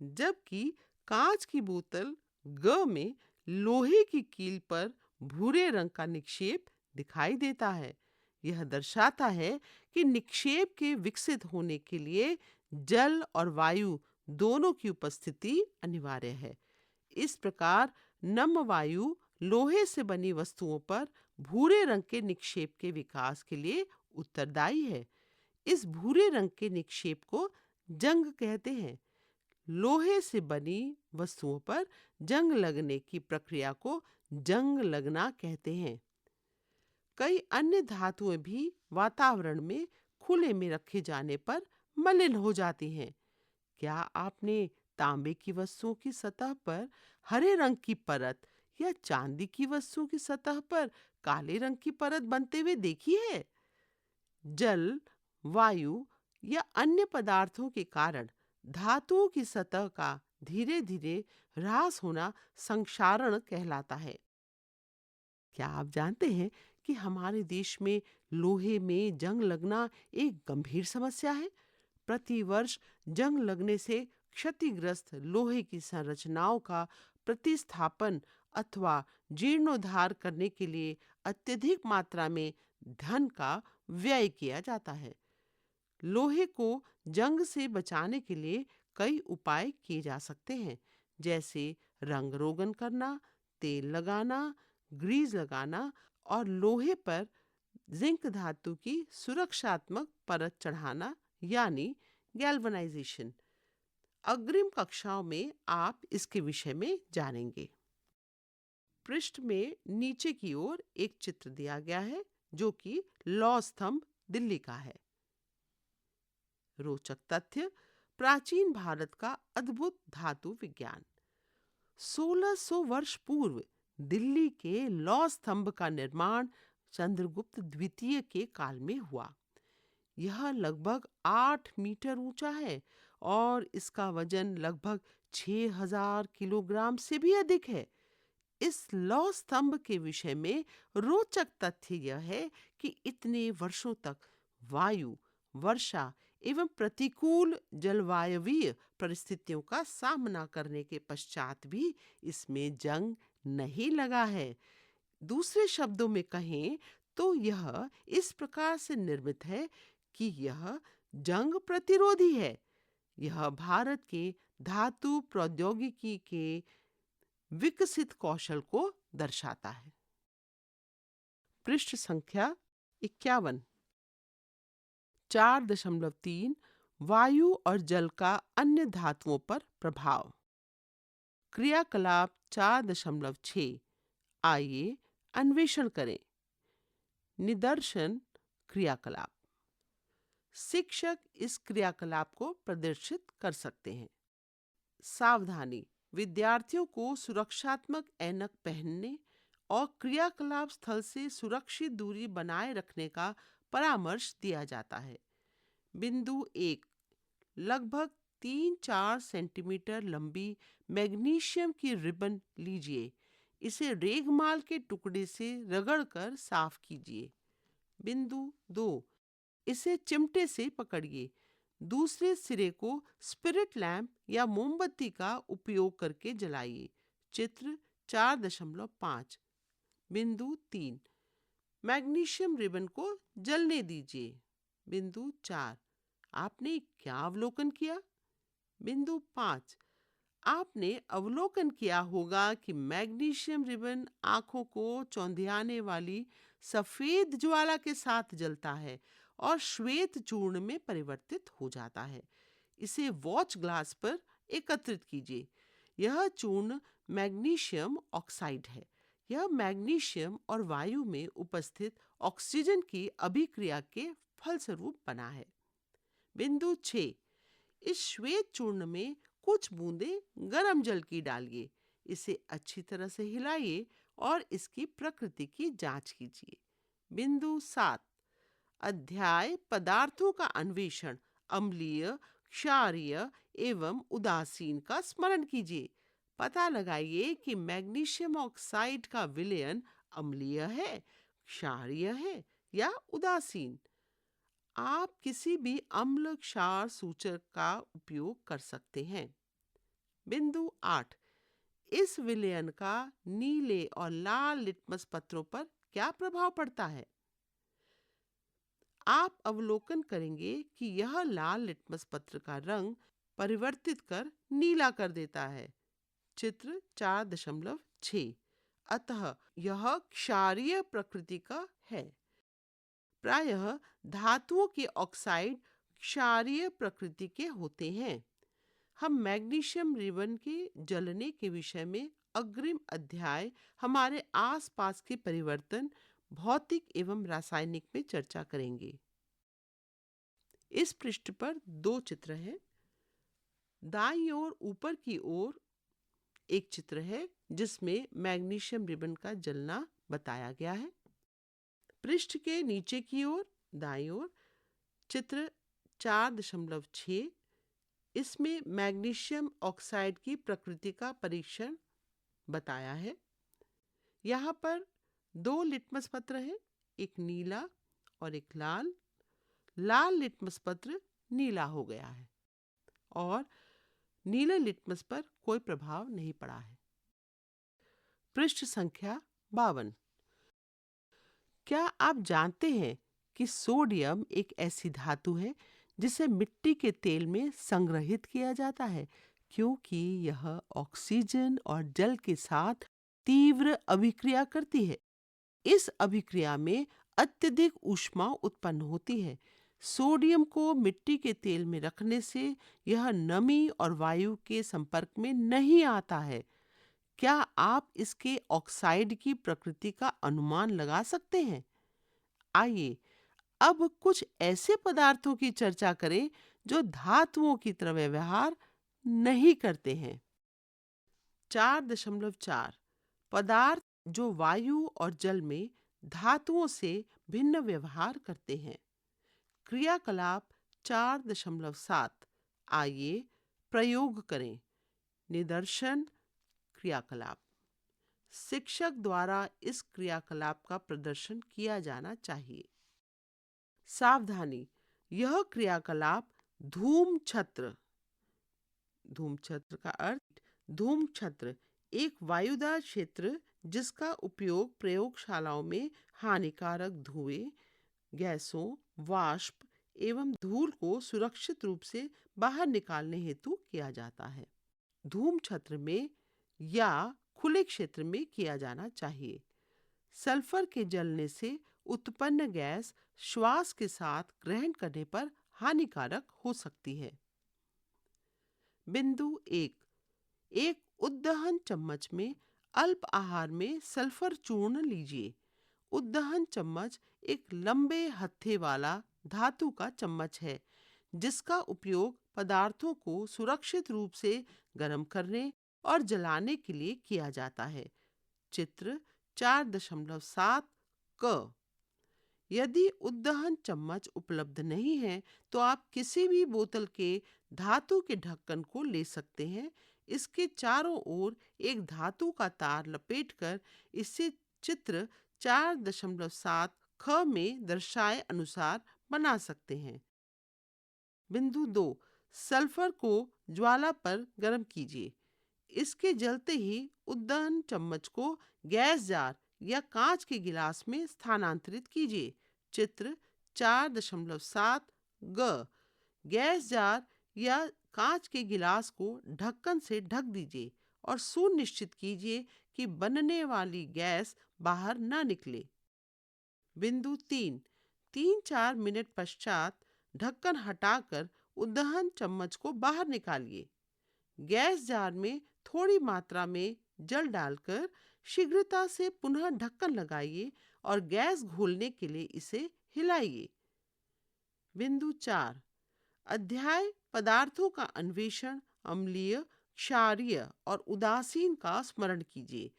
जबकि कांच की बोतल ग में लोहे की कील पर भूरे रंग का निक्षेप दिखाई देता है। यह दर्शाता है कि निक्षेप के विकसित होने के लिए जल और वायु दोनों की उपस्थिति अनिवार्य है। इस प्रकार नम वायु लोहे से बनी वस्तुओं पर भूरे रंग के निक्षेप के विकास के लिए उत्तरदायी है। इस भूरे रंग के निक्षेप को जंग कहते हैं। लोहे से बनी वस्तुओं पर जंग लगने की प्रक्रिया को जंग लगना कहते हैं। कई अन्य धातुएं भी वातावरण में खुले में रखे जाने पर मलिन हो जाती हैं। क्या आपने तांबे की वस्तुओं की सतह पर हरे रंग की परत या चांदी की वस्तुओं की सतह पर काले रंग की परत बनते हुए देखी है? जल, वायु या अन्य पदार्थों के कारण धातुओं की सतह का धीरे धीरे ह्रास होना संक्षारण कहलाता है। क्या आप जानते हैं कि हमारे देश में लोहे में जंग लगना एक गंभीर समस्या है? प्रतिवर्ष जंग लगने से क्षतिग्रस्त लोहे की संरचनाओं का प्रतिस्थापन अथवा जीर्णोद्धार करने के लिए अत्यधिक मात्रा में धन का व्यय किया जाता है। लोहे को जंग से बचाने के लिए कई उपाय किए जा सकते हैं, जैसे रंग रोगन करना, तेल लगाना, ग्रीस लगाना और लोहे पर जिंक धातु की सुरक्षात्मक परत चढ़ाना यानी गैल्वनाइजेशन। अग्रिम कक्षाओं में आप इसके विषय में जानेंगे। पृष्ठ में नीचे की ओर एक चित्र दिया गया है जो कि लौह स्तंभ दिल्ली का है। रोचक तथ्य: प्राचीन भारत का अद्भुत धातु विज्ञान। 1600 वर्ष पूर्व दिल्ली के लौह स्तंभ का निर्माण चंद्रगुप्त द्वितीय के काल में हुआ। यह लगभग 8 मीटर ऊंचा है और इसका वजन लगभग 6000 किलोग्राम से भी अधिक है। इस लौह स्तंभ के विषय में रोचक तथ्य यह है कि इतने वर्षों तक वायु, वर्षा एवं प्रतिकूल जलवायवीय परिस्थितियों का सामना करने के पश्चात भी इसमें जंग नहीं लगा है। दूसरे शब्दों में कहें तो यह इस प्रकार से निर्मित है कि यह जंग प्रतिरोधी है। यह भारत के धातु प्रौद्योगिकी के विकसित कौशल को दर्शाता है। पृष्ठ संख्या 51। 4.3 वायु और जल का अन्य धातुओं पर प्रभाव। क्रियाकलाप 4.6 आइए अन्वेषण करें। निदर्शन क्रियाकलाप। शिक्षक इस क्रियाकलाप को प्रदर्शित कर सकते हैं। सावधानी: विद्यार्थियों को सुरक्षात्मक ऐनक पहनने और क्रियाकलाप स्थल से सुरक्षित दूरी बनाए रखने का परामर्श दिया जाता है। बिंदु 1: लगभग 3-4 सेंटीमीटर लंबी मैग्नीशियम की रिबन लीजिए। इसे रेगमाल के टुकड़े से रगड़कर साफ कीजिए। बिंदु 2: इसे चिमटे से पकड़िए। दूसरे सिरे को स्पिरिट लैंप या मोमबत्ती का उपयोग करके जलाइए। चित्र 4.5। बिंदु 3: मैग्नीशियम रिबन को जलने दीजिए। बिंदु 4: आपने क्या अवलोकन किया? बिंदु 5: आपने अवलोकन किया होगा कि मैग्नीशियम रिबन आंखों को चौंधियाने वाली सफेद ज्वाला के साथ जलता है और श्वेत चूर्ण में परिवर्तित हो जाता है। इसे वॉच ग्लास पर एकत्रित कीजिए। यह चूर्ण मैग्नीशियम ऑक्साइड है। यह मैग्नीशियम और वायु में उपस्थित ऑक्सीजन की अभिक्रिया के फलस्वरूप बना है। बिंदु 6: इस श्वेत चूर्ण में कुछ बूंदें गर्म जल की डालिए। इसे अच्छी तरह से हिलाइए और इसकी प्रकृति की जांच कीजिए। बिंदु 7: अध्याय पदार्थों का अन्वेषण अम्लीय, क्षारीय एवं उदासीन का स्मरण कीजिए। पता लगाइए कि मैग्नीशियम ऑक्साइड का विलयन अम्लीय है, क्षारीय है या उदासीन। आप किसी भी अम्ल क्षार सूचक का उपयोग कर सकते हैं। बिंदु 8, इस विलयन का नीले और लाल लिटमस पत्रों पर क्या प्रभाव पड़ता है? आप अवलोकन करेंगे कि यह लाल लिटमस पत्र का रंग परिवर्तित कर नीला कर देता है। चित्र 4.6। अतः यह क्षारीय प्रकृति का है। प्रायः धातुओं के ऑक्साइड क्षारीय प्रकृति के होते हैं। हम मैग्नीशियम रिबन के जलने के विषय में अग्रिम अध्याय हमारे आसपास के परिवर्तन भौतिक एवं रासायनिक में चर्चा करेंगे। इस पृष्ठ पर 2 चित्र हैं। दाईं ओर ऊपर की ओर एक चित्र है जिसमें मैग्नीशियम रिबन का जलना बताया गया है। पृष्ठ के नीचे की ओर दाईं ओर चित्र 4.6, इसमें मैग्नीशियम ऑक्साइड की प्रकृति का परीक्षण बताया है। यहाँ पर 2 लिटमस पत्र हैं, एक नीला और एक लाल। लाल लिटमस पत्र नीला हो गया है और नीले लिटमस पर कोई प्रभाव नहीं पड़ा है। पृष्ठ संख्या 52। क्या आप जानते हैं कि सोडियम एक ऐसी धातु है जिसे मिट्टी के तेल में संग्रहित किया जाता है, क्योंकि यह ऑक्सीजन और जल के साथ तीव्र अभिक्रिया करती है। इस अभिक्रिया में अत्यधिक ऊष्मा उत्पन्न होती है। सोडियम को मिट्टी के तेल में रखने से यह नमी और वायु के संपर्क में नहीं आता है। क्या आप इसके ऑक्साइड की प्रकृति का अनुमान लगा सकते हैं? आइए अब कुछ ऐसे पदार्थों की चर्चा करें जो धातुओं की तरह व्यवहार नहीं करते हैं। 4.4 पदार्थ जो वायु और जल में धातुओं से भिन्न व्यवहार करते हैं। क्रियाकलाप 4.7 आइए प्रयोग करें। निदर्शन क्रियाकलाप। शिक्षक द्वारा इस क्रियाकलाप का प्रदर्शन किया जाना चाहिए। सावधानी, यह क्रियाकलाप धूम छत्र का अर्थ धूम छत्र एक वायुदार क्षेत्र जिसका उपयोग प्रयोगशालाओं में हानिकारक धुएं, गैसों, वाष्प एवं धूल को सुरक्षित रूप से बाहर निकालने हेतु किया जाता है। धूम छत्र में या खुले क्षेत्र में किया जाना चाहिए। सल्फर के जलने से उत्पन्न गैस श्वास के साथ ग्रहण करने पर हानिकारक हो सकती है। बिंदु 1, एक उद्दहन चम्मच में अल्प आहार में सल्फर चूर्ण लीजिए। उद्दहन चम्मच एक लंबे हत्थे वाला धातु का चम्मच है जिसका उपयोग पदार्थों को सुरक्षित रूप से गर्म करने और जलाने के लिए किया जाता है। चित्र 4.7 क। यदि उद्दहन चम्मच उपलब्ध नहीं है तो आप किसी भी बोतल के धातु के ढक्कन को ले सकते हैं। इसके चारों ओर एक धातु का तार लपेटकर इसे चित्र 4.7 ख में दर्शाए अनुसार बना सकते हैं। बिंदु 2, सल्फर को ज्वाला पर गर्म कीजिए। इसके जलते ही उद्दहन चम्मच को गैस जार या कांच के गिलास में स्थानांतरित कीजिए। चित्र 4.7 ग। गैस जार या कांच के गिलास को ढक्कन से ढक दीजिए और सुनिश्चित कीजिए कि बनने वाली गैस बाहर न निकले। बिंदु 3, 3-4 मिनट पश्चात ढक्कन हटाकर उद्दहन चम्मच को बाहर निकालिए। गैस जार में थोड़ी मात्रा में जल डालकर शीघ्रता से पुनः ढक्कन लगाइए और गैस घोलने के लिए इसे हिलाइए। बिंदु 4, अध्याय पदार्थों का अन्वेषण अम्लीय, क्षारीय और उदासीन का स्मरण कीजिए।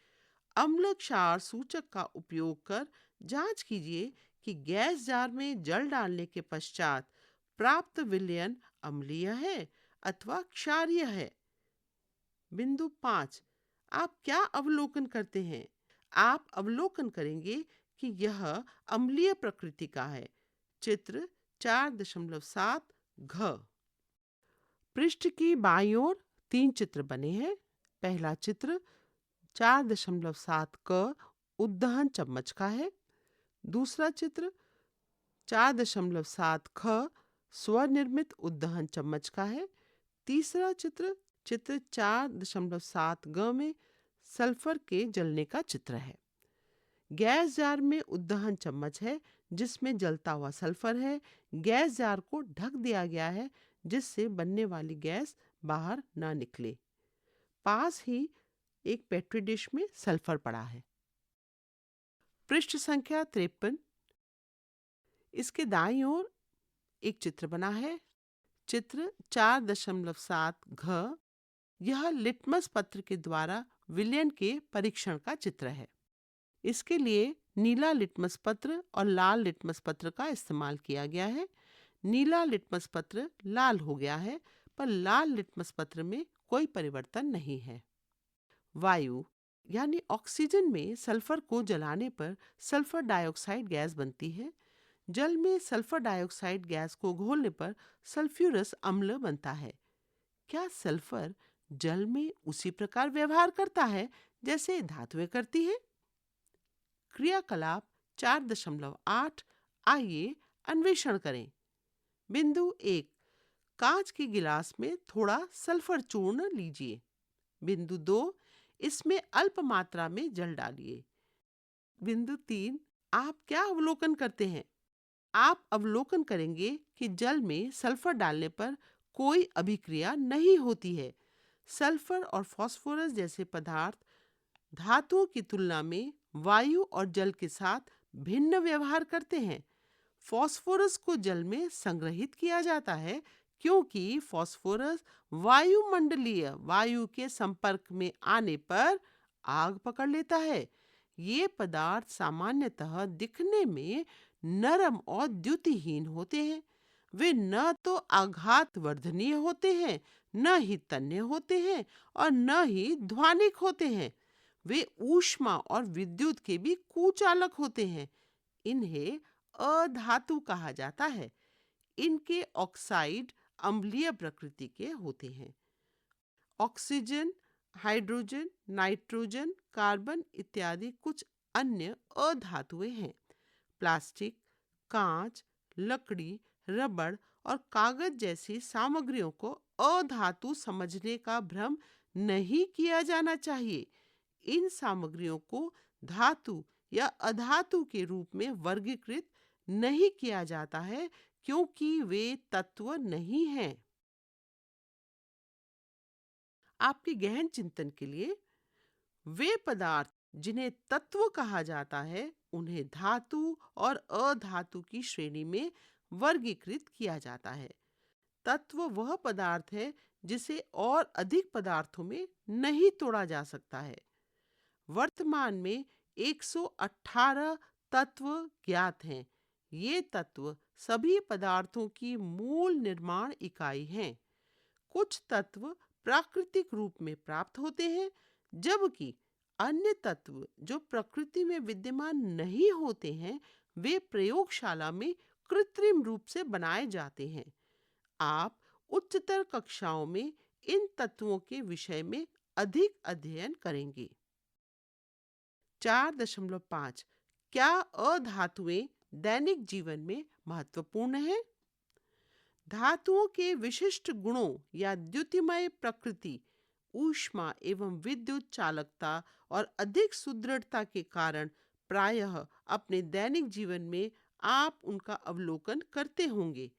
अम्ल क्षार सूचक का उपयोग कर जांच कीजिए कि गैस जार में जल डालने के पश्चात प्राप्त विलयन अम्लीय है अथवा क्षारीय है। बिंदु 5, आप क्या अवलोकन करते हैं? आप अवलोकन करेंगे कि यह अम्लीय प्रकृति का है। चित्र 4.7 घ। पृष्ठ की बाईं ओर 3 चित्र बने हैं। पहला चित्र 4.7 क उद्दहन चम्मच का है। दूसरा चित्र 4.7 ख स्वनिर्मित उद्दहन चम्मच का है। तीसरा चित्र 4.7 ग में सल्फर के जलने का चित्र है। गैस जार में उद्दहन चम्मच है जिसमें जलता हुआ सल्फर है। गैस जार को ढक दिया गया है जिससे बनने वाली गैस बाहर ना निकले। पास ही एक पेट्री डिश में सल्फर पड़ा है। पृष्ठ संख्या 53। इसके दाईं ओर एक चित्र बना है। चित्र 4.7 घ। यह लिटमस पत्र के द्वारा विलयन के परीक्षण का चित्र है। इसके लिए नीला लिटमस पत्र और लाल लिटमस पत्र का इस्तेमाल किया गया है। नीला लिटमस पत्र लाल हो गया है, पर लाल लिटमस पत्र में कोई परिवर्तन नहीं है। वायु यानी ऑक्सीजन में सल्फर को जलाने पर सल्फर डाइऑक्साइड गैस बनती है। जल में सल्फर डाइऑक्साइड गैस को घोलने पर सल्फ्यूरस अम्ल बनता है। क्या सल्फर जल में उसी प्रकार व्यवहार करता है जैसे धातुएं करती हैं? क्रियाकलाप 4.8 आइए अन्वेषण करें। बिंदु 1, कांच के गिलास में थोड़ा सल्फर चूर्ण लीजिए। बिंदु 2, इसमें अल्प मात्रा में जल डालिए। बिंदु 3, आप क्या अवलोकन करते हैं? आप अवलोकन करेंगे कि जल में सल्फर डालने पर कोई अभिक्रिया नहीं होती है। सल्फर और फास्फोरस जैसे पदार्थ धातुओं की तुलना में वायु और जल के साथ भिन्न व्यवहार करते हैं। फास्फोरस को जल में संग्रहित किया जाता है क्योंकि फास्फोरस वायुमंडलीय वायु के संपर्क में आने पर आग पकड़ लेता है। ये पदार्थ सामान्यतः दिखने में नरम और द्युतिहीन होते हैं। वे न तो आघात वर्धनीय होते हैं, न ही तन्य होते हैं और न ही ध्वनिक होते हैं। वे ऊष्मा और विद्युत के भी कुचालक होते हैं। इन्हें अधातु कहा जाता है। इनके ऑक्साइड अम्लीय प्रकृति के होते हैं। ऑक्सीजन, हाइड्रोजन, नाइट्रोजन, कार्बन इत्यादि कुछ अन्य अधातुएं हैं। प्लास्टिक, कांच, लकड़ी, रबड़ और कागज जैसी सामग्रियों को अधातु समझने का भ्रम नहीं किया जाना चाहिए। इन सामग्रियों को धातु या अधातु के रूप में वर्गीकृत नहीं किया जाता है क्योंकि वे तत्व नहीं हैं। आपके गहन चिंतन के लिए, वे पदार्थ जिन्हें तत्व कहा जाता है उन्हें धातु और अधातु की श्रेणी में वर्गीकृत किया जाता है। तत्व वह पदार्थ है जिसे और अधिक पदार्थों में नहीं तोड़ा जा सकता है। वर्तमान में 118 तत्व ज्ञात हैं। ये तत्व सभी पदार्थों की मूल निर्माण इकाई हैं। कुछ तत्व प्राकृतिक रूप में प्राप्त होते हैं, जबकि अन्य तत्व जो प्रकृति में विद्यमान नहीं होते हैं वे प्रयोगशाला में कृत्रिम रूप से बनाए जाते हैं। आप उच्चतर कक्षाओं में इन तत्वों के विषय में अधिक अध्ययन करेंगे। 4.5 क्या अधातुएं दैनिक जीवन में महत्वपूर्ण हैं? धातुओं के विशिष्ट गुणों या द्युतिमय प्रकृति, ऊष्मा एवं विद्युत चालकता और अधिक सुदृढ़ता के कारण प्रायः अपने दैनिक जीवन में आप उनका अवलोकन करते होंगे।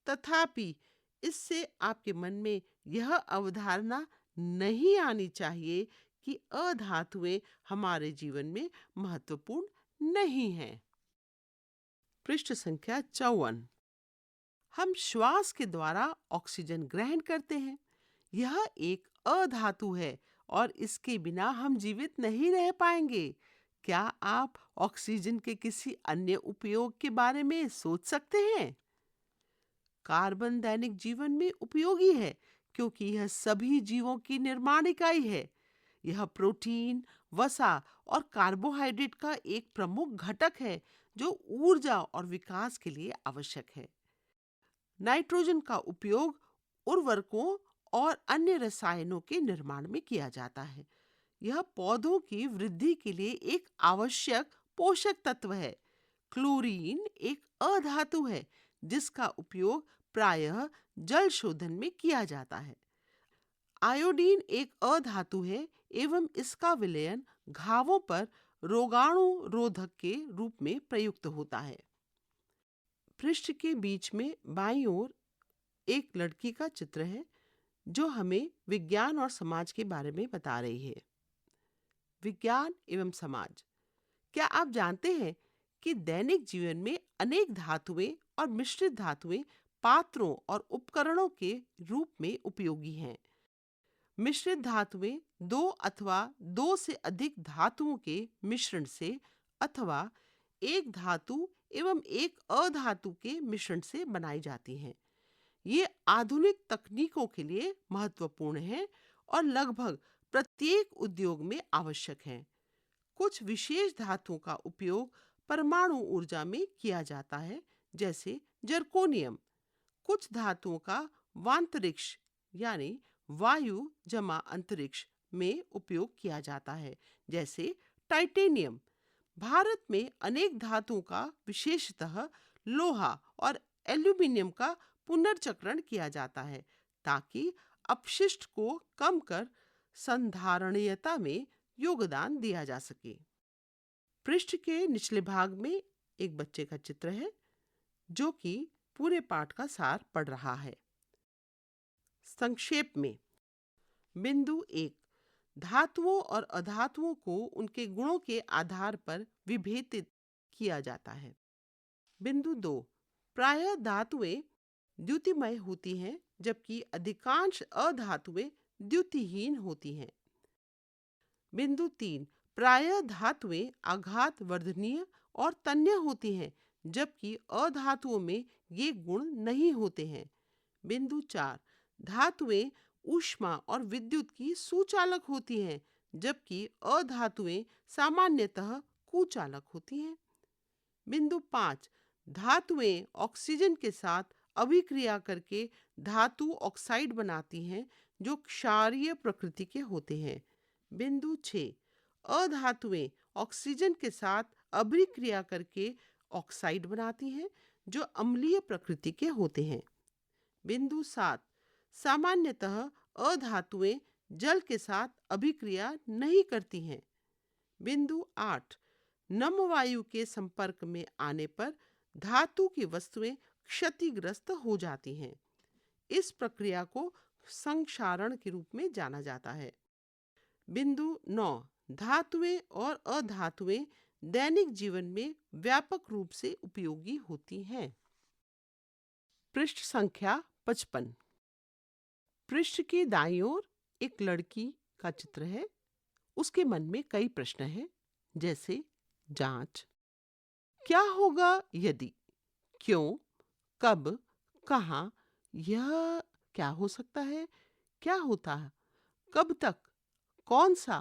तथापि इससे आपके मन में यह अवधारणा नहीं आनी चाहिए कि अधातुएं हमारे जीवन में महत्वपूर्ण नहीं हैं। पृष्ठ संख्या 54। हम श्वास के द्वारा ऑक्सीजन ग्रहण करते हैं। यह एक अधातु है और इसके बिना हम जीवित नहीं रह पाएंगे। क्या आप ऑक्सीजन के किसी अन्य उपयोग के बारे में सोच सकते हैं? कार्बन दैनिक जीवन में उपयोगी है क्योंकि यह सभी जीवों की निर्माण इकाई है। यह प्रोटीन, वसा और कार्बोहाइड्रेट का एक प्रमुख घटक है जो ऊर्जा और विकास के लिए आवश्यक है। नाइट्रोजन का उपयोग उर्वरकों और अन्य रसायनों के निर्माण में किया जाता है। यह पौधों की वृद्धि के लिए एक आवश्यक पोषक तत्व है। क्लोरीन एक अधातु है जिसका उपयोग प्रायः जल शोधन में किया जाता है। आयोडीन एक अधातु है एवं इसका विलयन घावों पर रोगाणु रोधक के रूप में प्रयुक्त होता है। पृष्ठ के बीच में बाईं ओर एक लड़की का चित्र है जो हमें विज्ञान और समाज के बारे में बता रही है। विज्ञान एवं समाज। क्या आप जानते हैं कि दैनिक जीवन में अनेक धातुएं और मिश्रित धातुएं पात्रों और उपकरणों के रूप में उपयोगी हैं? मिश्रित धातुएं दो अथवा दो से अधिक धातुओं के मिश्रण से अथवा एक धातु एवं एक अधातु के मिश्रण से बनाई जाती हैं। ये आधुनिक तकनीकों के लिए महत्वपूर्ण है और लगभग प्रत्येक उद्योग में आवश्यक है। कुछ विशेष धातुओं का उपयोग परमाणु ऊर्जा में किया जाता है, जैसे जर्कोनियम। कुछ धातुओं का वांतरिक्ष यानी वायु जमा अंतरिक्ष में उपयोग किया जाता है, जैसे टाइटेनियम। भारत में अनेक धातुओं का विशेषतः लोहा और एल्यूमीनियम का पुनर्चक्रण किया जाता है ताकि अपशिष्ट को कम कर संधारणीयता में योगदान दिया जा सके। पृष्ठ के निचले भाग में एक बच्चे का चित्र है जो कि पूरे पाठ का सार पढ़ रहा है। संक्षेप में, बिंदु 1, धातुओं और अधातुओं को उनके गुणों के आधार पर विभेदित किया जाता है। बिंदु 2, प्रायः धातुएं द्युतिमय होती हैं जबकि अधिकांश अधातुएं द्युतिहीन होती हैं। बिंदु 3, प्रायः धातुएं आघात वर्धनीय और तन्य होती हैं जबकि अधातुओं में ये गुण नहीं होते हैं। बिंदु 4, धातुएं ऊष्मा और विद्युत की सुचालक होती हैं जबकि अधातुएं सामान्यतः कुचालक होती हैं। बिंदु 5, धातुएं ऑक्सीजन के साथ अभिक्रिया करके धातु ऑक्साइड बनाती हैं जो क्षारीय प्रकृति के होते हैं। बिंदु 6, अधातुएं ऑक्सीजन के साथ अभिक्रिया करके ऑक्साइड बनाती हैं जो अम्लीय प्रकृति के होते हैं। बिंदु 7, सामान्यतः अधातुएं जल के साथ अभिक्रिया नहीं करती हैं। बिंदु 8, नम वायु के संपर्क में आने पर धातु की वस्तुएं क्षतिग्रस्त हो जाती हैं। इस प्रक्रिया को संक्षारण के रूप में जाना जाता है। बिंदु 9, धातुएं और अधातुएं दैनिक जीवन में व्यापक रूप से उपयोगी होती हैं। पृष्ठ संख्या 55। पृष्ठ की दाईं ओर एक लड़की का चित्र है। उसके मन में कई प्रश्न हैं, जैसे जांच, क्या होगा यदि, क्यों, कब, कहाँ, यह क्या हो सकता है, क्या होता है, कब तक, कौन सा,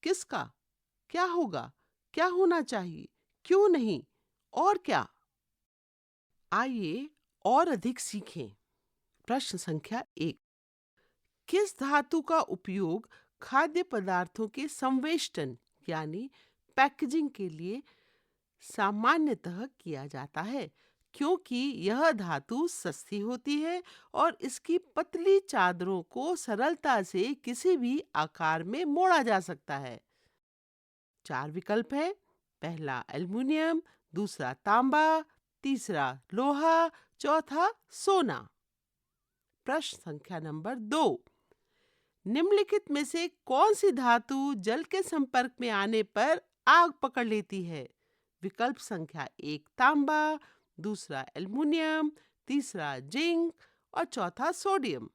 किसका, क्या होगा, क्या होना चाहिए, क्यों नहीं, और क्या। आइए और अधिक सीखें। प्रश्न संख्या 1, किस धातु का उपयोग खाद्य पदार्थों के संवेष्टन यानी पैकेजिंग के लिए सामान्यतः किया जाता है? क्योंकि यह धातु सस्ती होती है और इसकी पतली चादरों को सरलता से किसी भी आकार में मोड़ा जा सकता है। 4 विकल्प है। पहला एल्युमिनियम, दूसरा तांबा, तीसरा लोहा, चौथा सोना। प्रश्न संख्या नंबर 2, निम्नलिखित में से कौन सी धातु जल के संपर्क में आने पर आग पकड़ लेती है? विकल्प संख्या 1 तांबा, दूसरा एल्युमिनियम, तीसरा जिंक और चौथा सोडियम।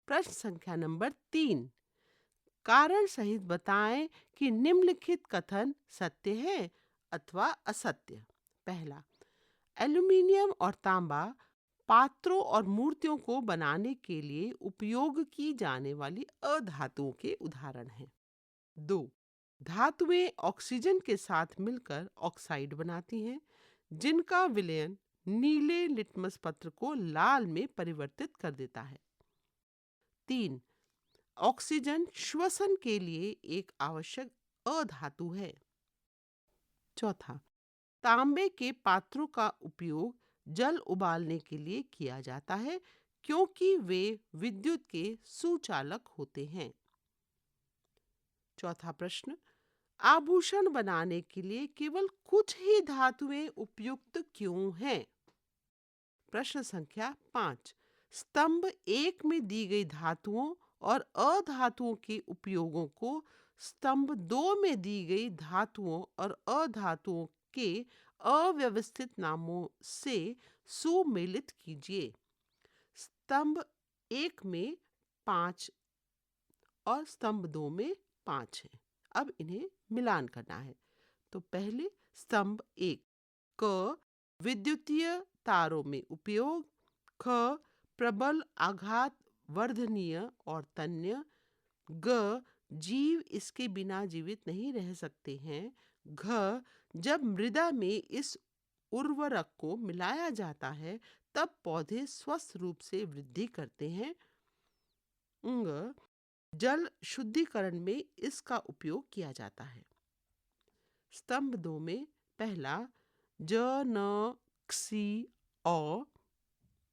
प्रश्न संख्या नंबर 3, कारण सहित बताएं कि निम्नलिखित कथन सत्य है अथवा असत्य। पहला, एल्यूमीनियम और तांबा पात्रों और मूर्तियों को बनाने के लिए उपयोग की जाने वाली अधातुओं के उदाहरण हैं। 2, धातुएं ऑक्सीजन के साथ मिलकर ऑक्साइड बनाती हैं, जिनका विलयन नीले लिटमस पत्र को लाल में परिवर्तित कर देता है। 3, ऑक्सीजन श्वसन के लिए एक आवश्यक अधातु है। चौथा, तांबे के पात्रों का उपयोग जल उबालने के लिए किया जाता है, क्योंकि वे विद्युत के सुचालक होते हैं। चौथा प्रश्न, आभूषण बनाने के लिए केवल कुछ ही धातुएं उपयुक्त क्यों हैं? प्रश्न संख्या 5, स्तंभ 1 में दी गई धातुओं और अधातुओं के उपयोगों को स्तंभ 2 में दी गई धातुओं और अधातुओं के अव्यवस्थित नामों से सुमेलित कीजिए। स्तंभ 1 में 5 और स्तंभ 2 में 5 है। अब इन्हें मिलान करना है। तो पहले स्तंभ 1, क विद्युतीय तारों में उपयोग, ख प्रबल आघात वर्धनीय और तन्य, ग जीव इसके बिना जीवित नहीं रह सकते हैं, घ जब मृदा में इस उर्वरक को मिलाया जाता है तब पौधे स्वस्थ रूप से वृद्धि करते हैं, ङ जल शुद्धिकरण में इसका उपयोग किया जाता है। स्तंभ 2 में पहला ज न क्सी औ,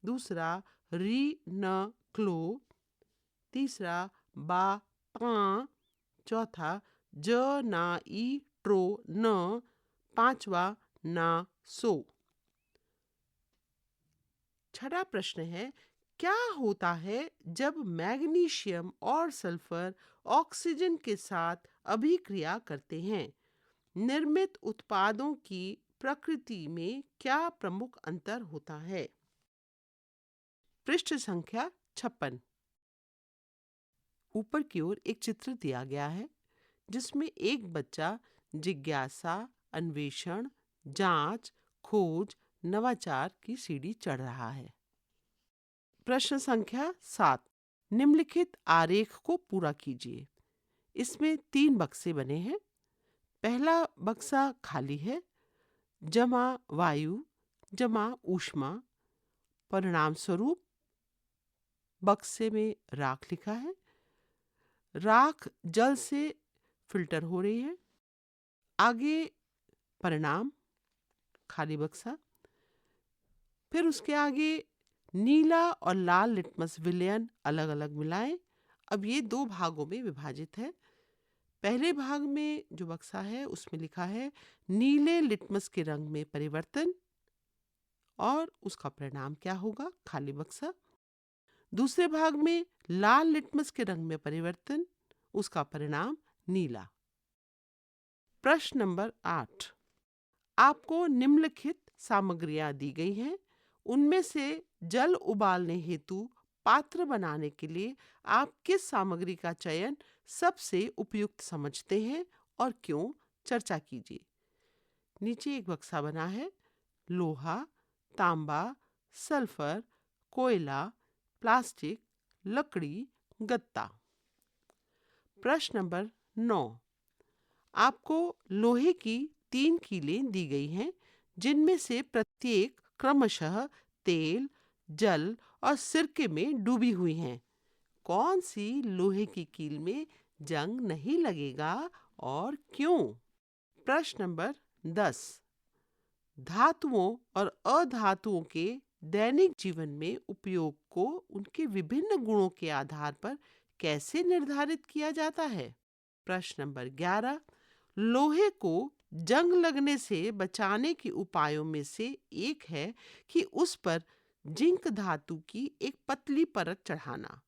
दूसरा री न क्लो, तीसरा बा पा, चौथा ज ना ई ट्रो न, पांचवा ना सो। छठा प्रश्न है, क्या होता है जब मैग्नीशियम और सल्फर ऑक्सीजन के साथ अभिक्रिया करते हैं? निर्मित उत्पादों की प्रकृति में क्या प्रमुख अंतर होता है? पृष्ठ संख्या 56। ऊपर की ओर एक चित्र दिया गया है जिसमें एक बच्चा जिज्ञासा, अन्वेषण, जांच, खोज, नवाचार की सीढ़ी चढ़ रहा है। प्रश्न संख्या 7, निम्नलिखित आरेख को पूरा कीजिए। इसमें 3 बक्से बने हैं। पहला बक्सा खाली है, जमा वायु, जमा ऊष्मा। परिणाम स्वरूप बक्से में राख लिखा है। राख जल से फिल्टर हो रही है। आगे परिणाम, खाली बक्सा। फिर उसके आगे नीला और लाल लिटमस विलयन अलग अलग मिलाएं। अब ये 2 भागों में विभाजित है। पहले भाग में जो बक्सा है उसमें लिखा है नीले लिटमस के रंग में परिवर्तन और उसका परिणाम क्या होगा, खाली बक्सा। दूसरे भाग में लाल लिटमस के रंग में परिवर्तन, उसका परिणाम नीला। प्रश्न नंबर 8, आपको निम्नलिखित सामग्रियां दी गई हैं। उनमें से जल उबालने हेतु पात्र बनाने के लिए आप किस सामग्री का चयन सबसे उपयुक्त समझते हैं और क्यों? चर्चा कीजिए। नीचे एक बक्सा बना है, लोहा, तांबा, सल्फर, कोयला, प्लास्टिक, लकड़ी, गत्ता। प्रश्न नंबर 9, आपको लोहे की 3 कीलें दी गई हैं, जिनमें से प्रत्येक क्रमशः तेल, जल और सिरके में डूबी हुई हैं। कौन सी लोहे की कील में जंग नहीं लगेगा और क्यों? प्रश्न नंबर 10, धातुओं और अधातुओं के दैनिक जीवन में उपयोग को उनके विभिन्न गुणों के आधार पर कैसे निर्धारित किया जाता है? प्रश्न नंबर 11, लोहे को जंग लगने से बचाने के उपायों में से एक है कि उस पर जिंक धातु की एक पतली परत चढ़ाना।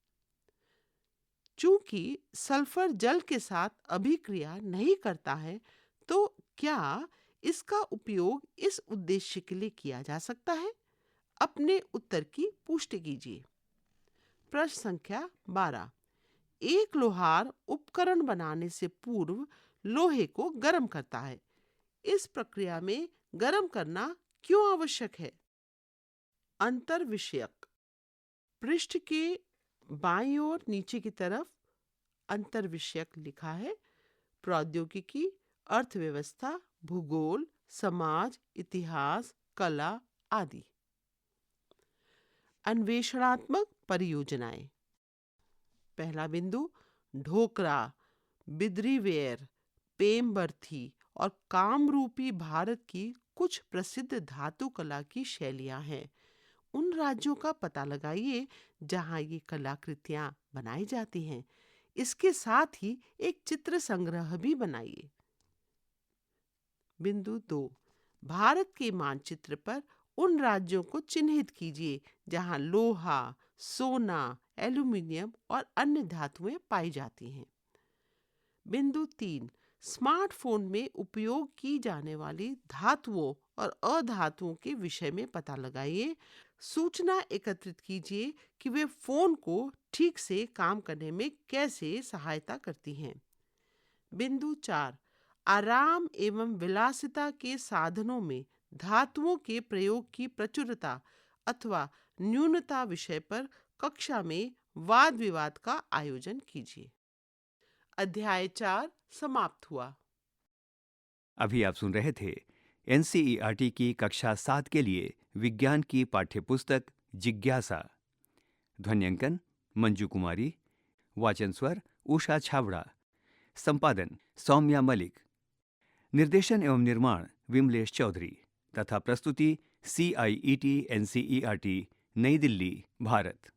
चूंकि सल्फर जल के साथ अभिक्रिया नहीं करता है, तो क्या इसका उपयोग इस उद्देश्य के लिए किया जा सकता है? अपने उत्तर की पुष्टि कीजिए। प्रश्न संख्या 12, एक लोहार उपकरण बनाने से पूर्व लोहे को गर्म करता है। इस प्रक्रिया में गर्म करना क्यों आवश्यक है? अंतर विषयक। पृष्ठ के बाईं ओर नीचे की तरफ अंतर विषयक लिखा है। प्रौद्योगिकी, अर्थव्यवस्था, भूगोल, समाज, इतिहास, कला आदि। अन्वेषणात्मक परियोजनाएं। पहला बिंदु, ढोकरा, बिद्रीवेयर, पेमबर्थी और कामरूपी भारत की कुछ प्रसिद्ध धातु कला की शैलियां हैं। उन राज्यों का पता लगाइए जहां ये कलाकृतियां बनाई जाती हैं। इसके साथ ही एक चित्र संग्रह भी बनाइए। बिंदु 2, भारत के मानचित्र पर उन राज्यों को चिन्हित कीजिए जहां लोहा, सोना, एल्यूमीनियम और अन्य धातुएं पाई जाती हैं। बिंदु 3, स्मार्टफोन में उपयोग की जाने वाली धातुओं और अधातुओं के विषय में पता लगाइए। सूचना एकत्रित कीजिए कि वे फोन को ठीक से काम करने में कैसे सहायता करती हैं। बिंदु 4, आराम एवं विलासिता के साधनों में धातुओं के प्रयोग की प्रचुरता अथवा न्यूनता विषय पर कक्षा में वाद विवाद का आयोजन कीजिए। अध्याय 4 समाप्त हुआ। अभी आप सुन रहे थे एनसीईआरटी की कक्षा 7 के लिए विज्ञान की पाठ्यपुस्तक जिज्ञासा। ध्वन्यांकन मंजू कुमारी, वाचन स्वर उषा छाबड़ा, संपादन सौम्या मलिक, निर्देशन एवं निर्माण विमलेश चौधरी तथा प्रस्तुति CIET NCERT नई दिल्ली, भारत।